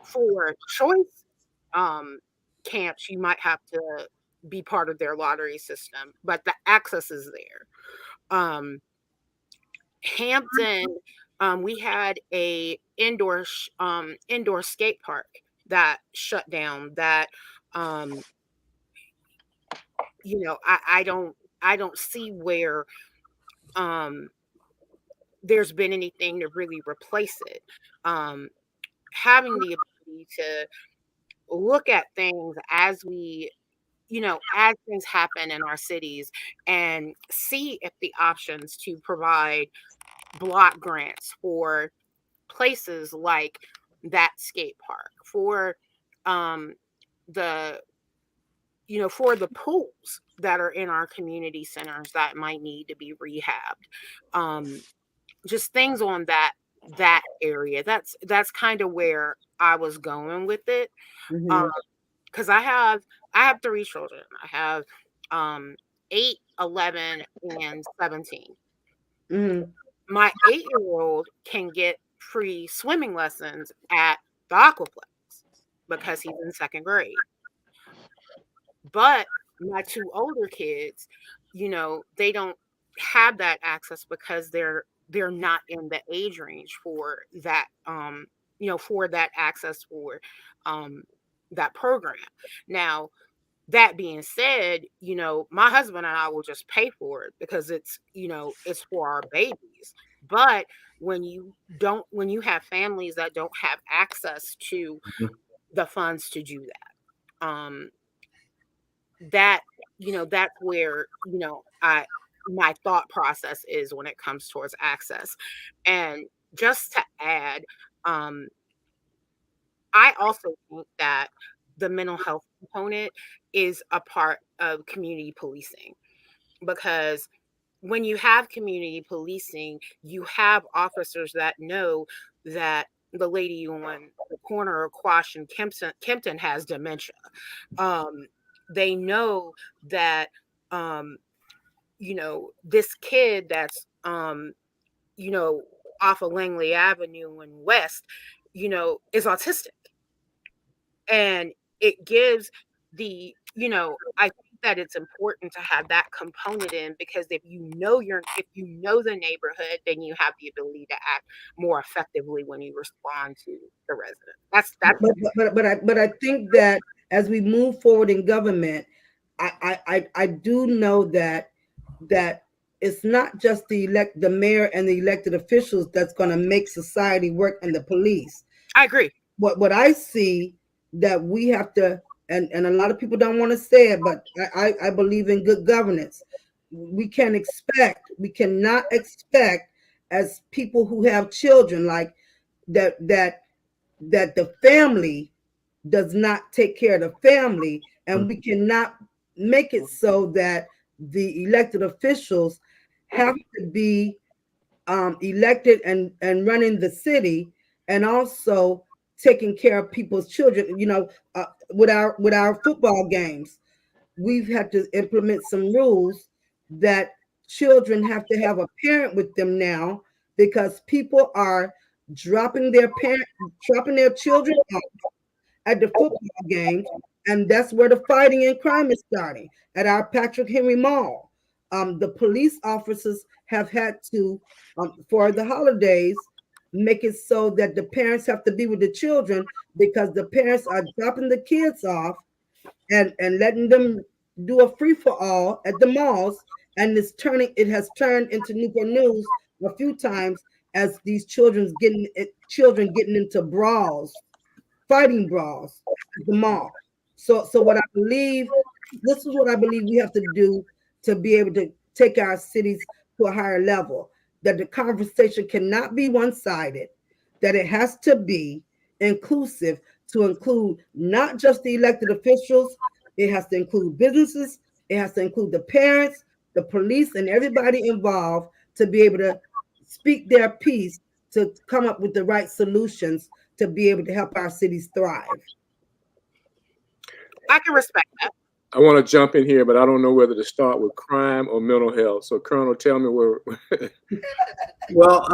For choice camps, you might have to be part of their lottery system, but the access is there. Hampton, we had a indoor skate park that shut down. That I don't see where there's been anything to really replace it. Having the ability to look at things as we as things happen in our cities, and see if the options to provide block grants for places like that skate park, for the for the pools that are in our community centers that might need to be rehabbed. Just things on that area. That's kind of where I was going with it. Mhm. Because I have 3 children. I have 8, 11, and 17. Mhm. My 8-year-old can get free swimming lessons at the aquaplex because he's in 2nd grade. But my 2 older kids, they don't have that access because they're not in the age range for that, for that access for um, that program. Now, that being said, my husband and I will just pay for it because it's for our babies. But when you have families that don't have access to Mhm. the funds to do that, that that's where I my thought process is when it comes towards access. And just to add, um I also think that the mental health component is a part of community policing, because when you have community policing, you have officers that know that the lady on the corner of Quash and Kempton has dementia. They know that, this kid that's, off of Langley Avenue and West, is autistic. And it gives I think that it's important to have that component in, because if you know the neighborhood, then you have the ability to act more effectively when you respond to the resident. That's But I think that as we move forward in government, I do know that it's not just the mayor and the elected officials that's going to make society work, and the police. I agree. What I see that we have to, and a lot of people don't want to say it, but I believe in good governance. We cannot expect, as people who have children, like that the family does not take care of the family, and we cannot make it so that the elected officials have to be elected and running the city, and also taking care of people's children. With our football games, we've had to implement some rules that children have to have a parent with them now, because people are dropping their children off at the football games, and that's where the fighting and crime is starting, at our Patrick Henry Mall. The police officers have had to, for the holidays, make it so that the parents have to be with the children, because the parents are dropping the kids off and letting them do a free for all at the malls, and it has turned into Newport News a few times, as these children getting into fighting brawls at the mall. So this is what I believe we have to do to be able to take our cities to a higher level. That the conversation cannot be one-sided, that it has to be inclusive, to include not just the elected officials, it has to include businesses, it has to include the parents, the police, and everybody involved, to be able to speak their piece, to come up with the right solutions to be able to help our cities thrive. I can respect that. I want to jump in here, but I don't know whether to start with crime or mental health. So, Colonel, tell me where. Well,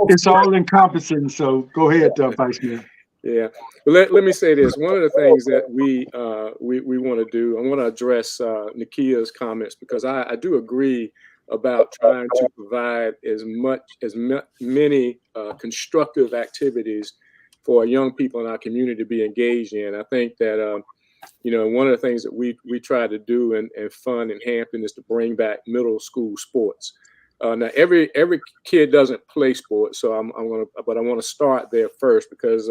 It's all encompassing. So go ahead, Vice Mayor. Yeah, but let me say this. One of the things that we want to do, I want to address Nakia's comments, because I do agree about trying to provide as many constructive activities for young people in our community to be engaged in. I think that one of the things that we try to do and fund in Hampton is to bring back middle school sports. Now every kid doesn't play sports, so but I want to start there first, because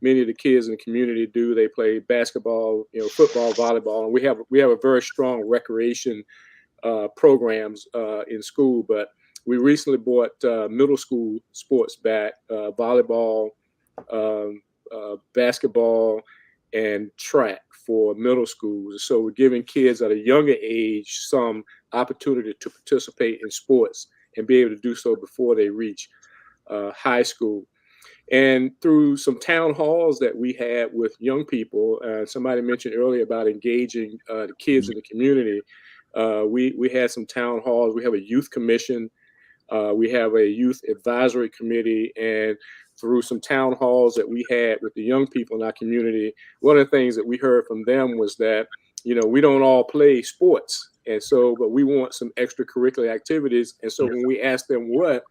many of the kids in the community do. They play basketball, football, volleyball, and we have a very strong recreation programs in school. But we recently brought middle school sports back, volleyball, basketball, and track for middle schools. So we're giving kids at a younger age some opportunity to participate in sports and be able to do so before they reach high school. And through some town halls that we had with young people, somebody mentioned earlier about engaging the kids in the community. We had some town halls. We have a youth commission. We have a youth advisory committee, and through some town halls that we had with the young people in our community, one of the things that we heard from them was that, we don't all play sports. And so, but we want some extracurricular activities. And so when we asked them what,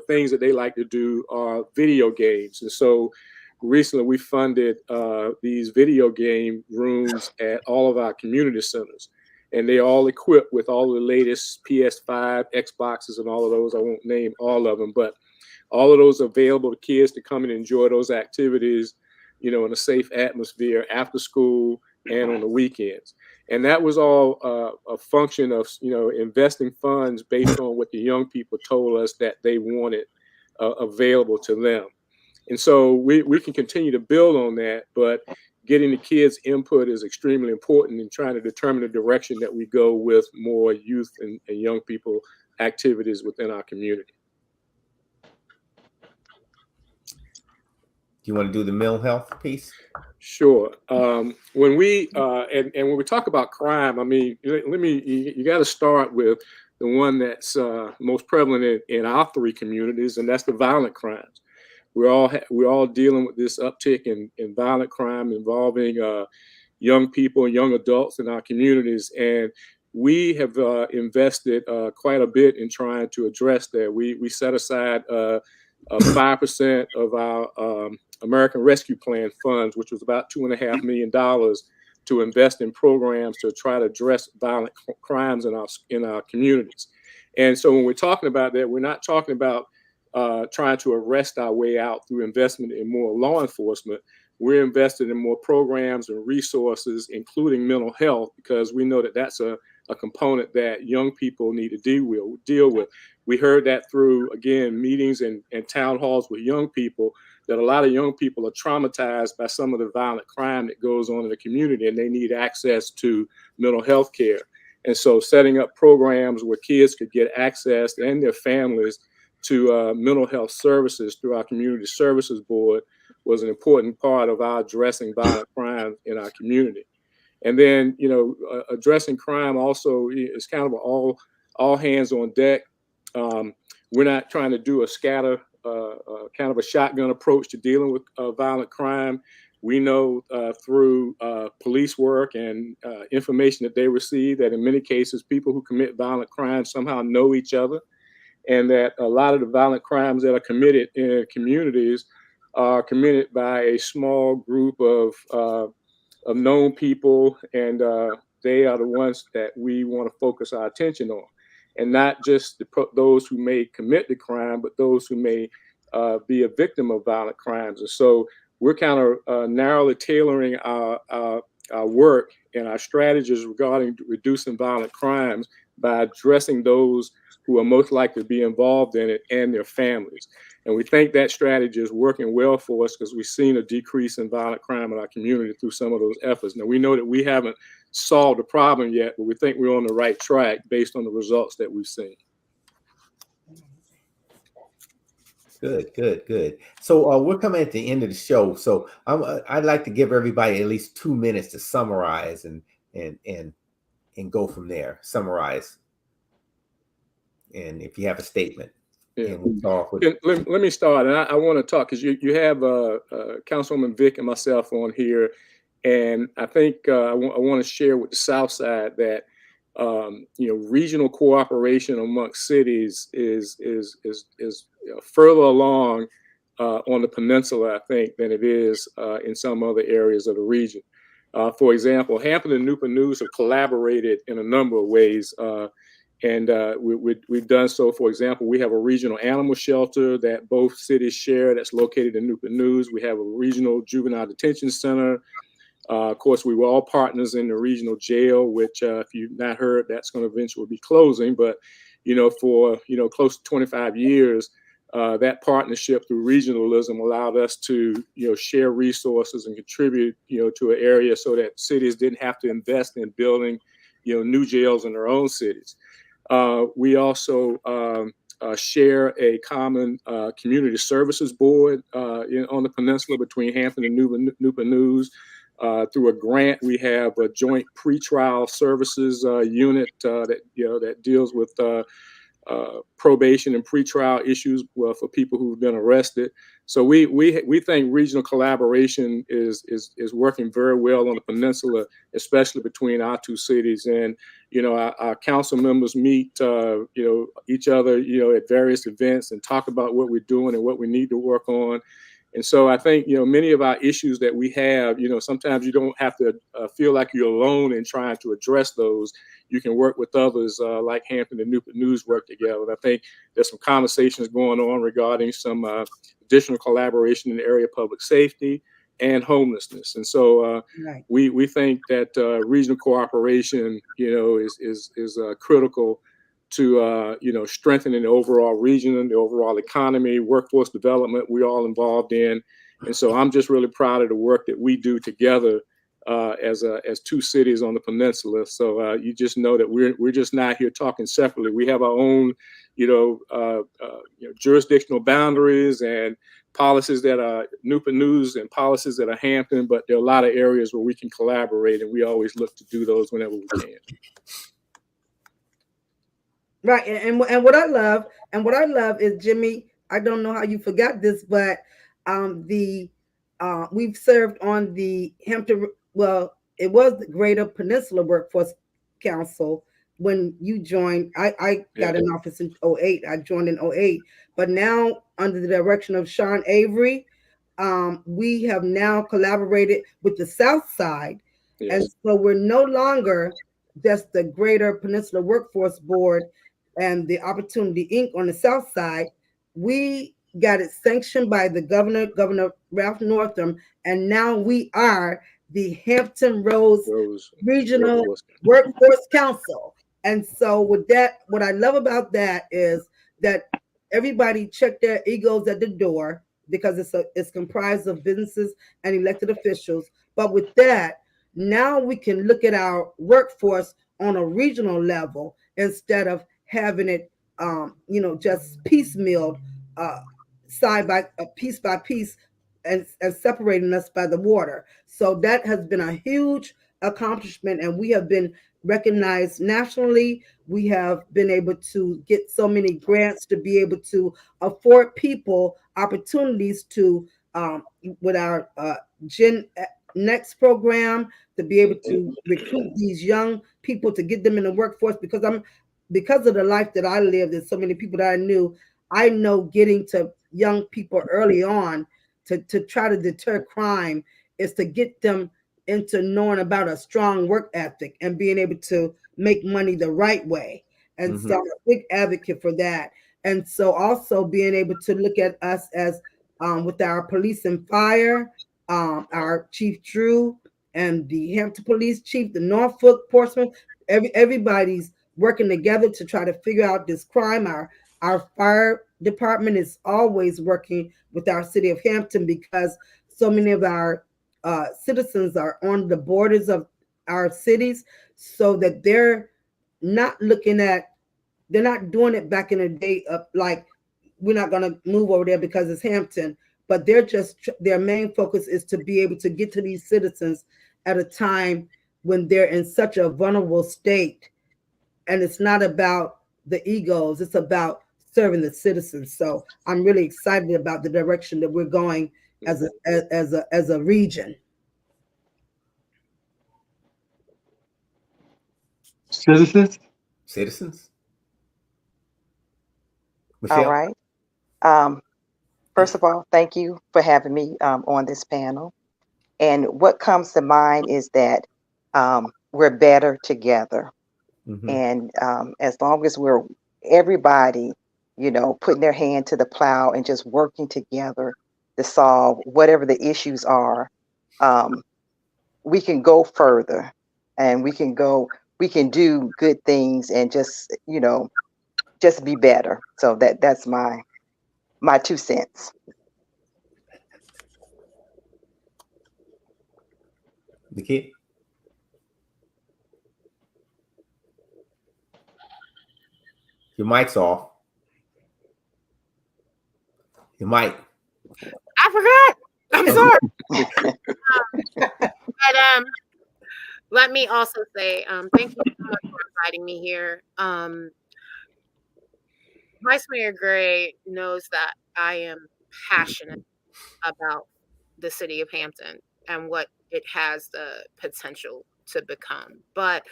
things that they like to do are video games. And so recently we funded these video game rooms at all of our community centers. And they're all equipped with all the latest PS5, Xboxes, and all of those. I won't name all of them, but all of those are available to kids to come and enjoy those activities, in a safe atmosphere after school and on the weekends. And that was all a function of, investing funds based on what the young people told us that they wanted available to them. And so we can continue to build on that, but getting the kids' input is extremely important in trying to determine the direction that we go with more youth and young people activities within our community. Do you want to do the mental health piece? Sure. When we and when we talk about crime, I mean, you got to start with the one that's most prevalent in our three communities, and that's the violent crimes. We're all dealing with this uptick in violent crime involving young people and young adults in our communities, and we have invested quite a bit in trying to address that. We set aside 5% of our American Rescue Plan funds, which was about $2.5 million, to invest in programs to try to address violent crimes in our communities. And so when we're talking about that, we're not talking about trying to arrest our way out through investment in more law enforcement. We're invested in more programs and resources, including mental health, because we know that that's a component that young people need to deal with. We heard that through, again, meetings and town halls with young people, that a lot of young people are traumatized by some of the violent crime that goes on in the community, and they need access to mental health care. And so setting up programs where kids could get access, and their families, to mental health services through our Community Services Board was an important part of our addressing violent crime in our community. And then, addressing crime also is kind of all hands on deck. We're not trying to do a scatter, kind of a shotgun approach to dealing with violent crime. We know through police work and information that they receive that in many cases, people who commit violent crimes somehow know each other, and that a lot of the violent crimes that are committed in communities are committed by a small group of known people, and they are the ones that we want to focus our attention on, and not just those who may commit the crime, but those who may be a victim of violent crimes. And so we're kind of narrowly tailoring our work and our strategies regarding reducing violent crimes by addressing those who are most likely to be involved in it and their families. And we think that strategy is working well for us because we've seen a decrease in violent crime in our community through some of those efforts. Now, we know that we haven't solved the problem yet, but we think we're on the right track based on the results that we've seen. Good. So we're coming at the end of the show. So I'd like to give everybody at least 2 minutes to summarize and go from there. Summarize. And if you have a statement, yeah. We'll talk with let me start. And I want to talk because you have Councilwoman Vick and myself on here, and I think I want to share with the South Side that regional cooperation amongst cities is further along on the peninsula, I think, than it is in some other areas of the region. For example, Hampton and Newport News have collaborated in a number of ways. And we've done so. For example, we have a regional animal shelter that both cities share that's located in Newport News. We have a regional juvenile detention center. Of course, we were all partners in the regional jail, which if you've not heard, that's going to eventually be closing. But, for, close to 25 years, that partnership through regionalism allowed us to, share resources and contribute, to an area so that cities didn't have to invest in building, new jails in their own cities. We also share a common community services board on the peninsula between Hampton and Newport News. Through a grant, we have a joint pretrial services unit that deals with probation and pretrial issues for people who've been arrested. So we think regional collaboration is working very well on the peninsula, especially between our two cities. And our council members meet each other at various events and talk about what we're doing and what we need to work on. And so I think, many of our issues that we have, sometimes you don't have to feel like you're alone in trying to address those. You can work with others like Hampton and Newport News work together. And I think there's some conversations going on regarding some additional collaboration in the area of public safety and homelessness. And so we think that regional cooperation, is critical to strengthening the overall region and the overall economy, workforce development we're all involved in. And so I'm just really proud of the work that we do together as two cities on the peninsula. So you just know that we're just not here talking separately. We have our own jurisdictional boundaries and policies that are Newport News and policies that are Hampton, but there are a lot of areas where we can collaborate, and we always look to do those whenever we can. Right, and what I love is, Jimmy, I don't know how you forgot this, but we've served on the Hampton. Well, it was the Greater Peninsula Workforce Council when you joined. I got in office in 2008. I joined in 2008, but now under the direction of Sean Avery, we have now collaborated with the South Side, and so we're no longer just the Greater Peninsula Workforce Board and the Opportunity Inc. on the South Side. We got it sanctioned by the Governor Ralph Northam, and now we are the Hampton Roads Regional Workforce Council. And so with that, what I love about that is that everybody checked their egos at the door, because it's comprised of businesses and elected officials. But with that, now we can look at our workforce on a regional level instead of having it, just piecemealed, piece by piece, and separating us by the water. So that has been a huge accomplishment, and we have been recognized nationally. We have been able to get so many grants to be able to afford people opportunities to, with our Gen Next program, to be able to recruit these young people to get them in the workforce, because of the life that I lived and so many people that I know getting to young people early on to try to deter crime is to get them into knowing about a strong work ethic and being able to make money the right way. And so I'm a big advocate for that. And so also being able to look at us as with our police and fire, our Chief Drew and the Hampton Police Chief, the Norfolk, Portsmouth, everybody's working together to try to figure out this crime. Our fire department is always working with our city of Hampton, because so many of our citizens are on the borders of our cities, so that they're not doing it back in the day of like, we're not going to move over there because it's Hampton, but their main focus is to be able to get to these citizens at a time when they're in such a vulnerable state. And it's not about the egos, it's about serving the citizens. So I'm really excited about the direction that we're going as a region. Citizens. All right. First of all, thank you for having me on this panel. And what comes to mind is that we're better together. And as long as we're everybody, putting their hand to the plow and just working together to solve whatever the issues are, we can go further, and we can do good things, and just be better. So that's my my 2 cents. The kid. Your mic's off. Your mic. I forgot. I'm sorry. But let me also say thank you so much for inviting me here. Vice Mayor Gray knows that I am passionate about the city of Hampton and what it has the potential to become. But,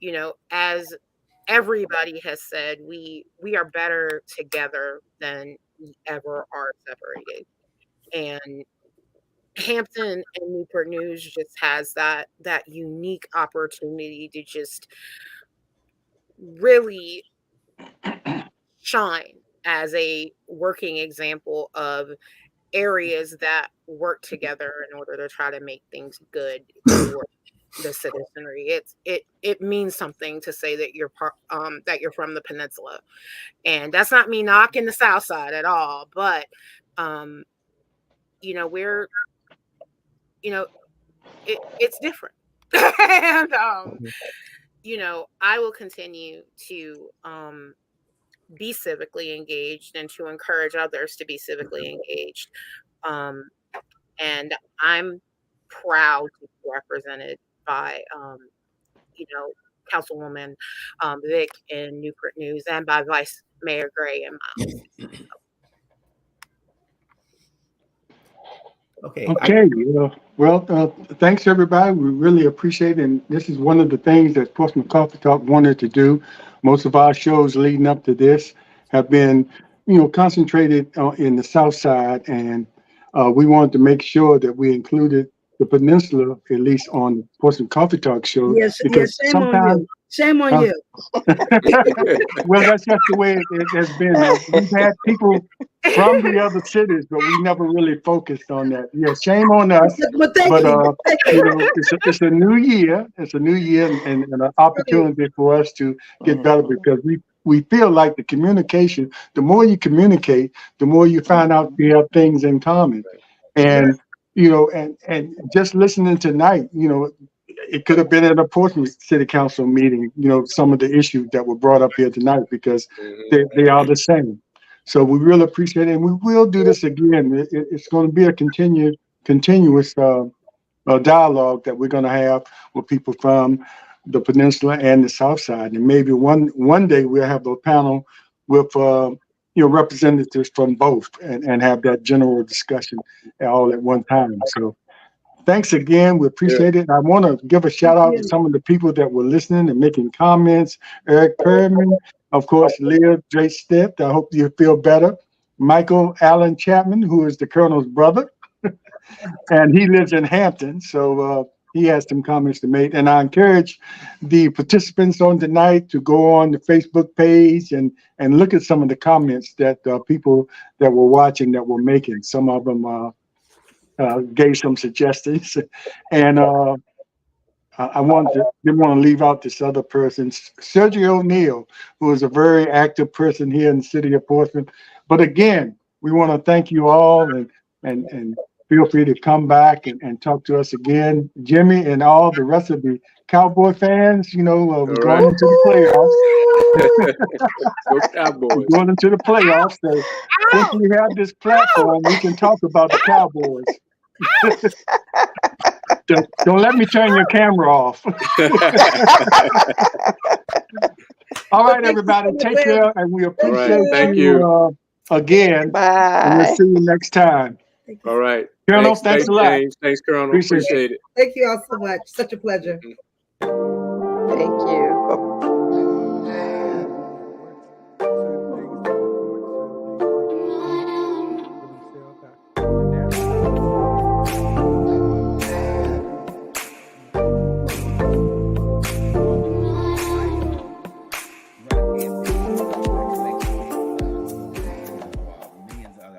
you know, as everybody has said, we are better together than we ever are separated. And Hampton and Newport News just has that unique opportunity to just really shine as a working example of areas that work together in order to try to make things good for the citizenry. It means something to say that you're from the Peninsula, and that's not me knocking the South Side at all. But you know, we're it's different, and you know, I will continue to be civically engaged and to encourage others to be civically engaged. And I'm proud to be represented by, you know, Councilwoman Vic in Newport News and by Vice Mayor Gray and Miles. Okay. Okay. Well, thanks everybody. We really appreciate it. And this is one of the things that Portsmouth Coffee Talk wanted to do. Most of our shows leading up to this have been, concentrated in the South Side, and we wanted to make sure that we included the Peninsula, at least on the Portsmouth Coffee Talk show. Yes, Because shame on you. Shame on you. Well, that's just the way it has been. We've had people from the other cities, but we never really focused on that. Yeah, shame on us. But thank you. It's a new year. It's a new year and an opportunity for us to get better, because we feel like the communication, the more you communicate, the more you find out you have things in common. And, and just listening tonight, it could have been at a Portsmouth City Council meeting, some of the issues that were brought up here tonight, because they are the same. So we really appreciate it, and we will do this again. It's going to be a continuous dialogue that we're going to have with people from the Peninsula and the South Side, and maybe one day we'll have a panel with representatives from both, and have that general discussion all at one time. So thanks again. We appreciate it. And I want to give a shout out to some of the people that were listening and making comments. Eric Perman, of course, Leah J. Stitt. I hope you feel better. Michael Allen Chapman, who is the Colonel's brother, and he lives in Hampton. So he has some comments to make. And I encourage the participants on tonight to go on the Facebook page and look at some of the comments that people that were watching that were making. Some of them gave some suggestions, and I didn't want to leave out this other person, Sergio O'Neill, who is a very active person here in the city of Portsmouth. But again, we want to thank you all, and feel free to come back and talk to us again, Jimmy, and all the rest of the Cowboy fans. We're going into the playoffs. Go Cowboys. We're going into the playoffs. So since we have this platform, we can talk about the Cowboys. Don't let me turn your camera off. All right, everybody, take care, and we appreciate Thank you again. Bye. And we'll see you next time. All right. Colonel, thanks a lot. James. Thanks, Colonel. Appreciate it. Thank you all so much. Such a pleasure. Thank you.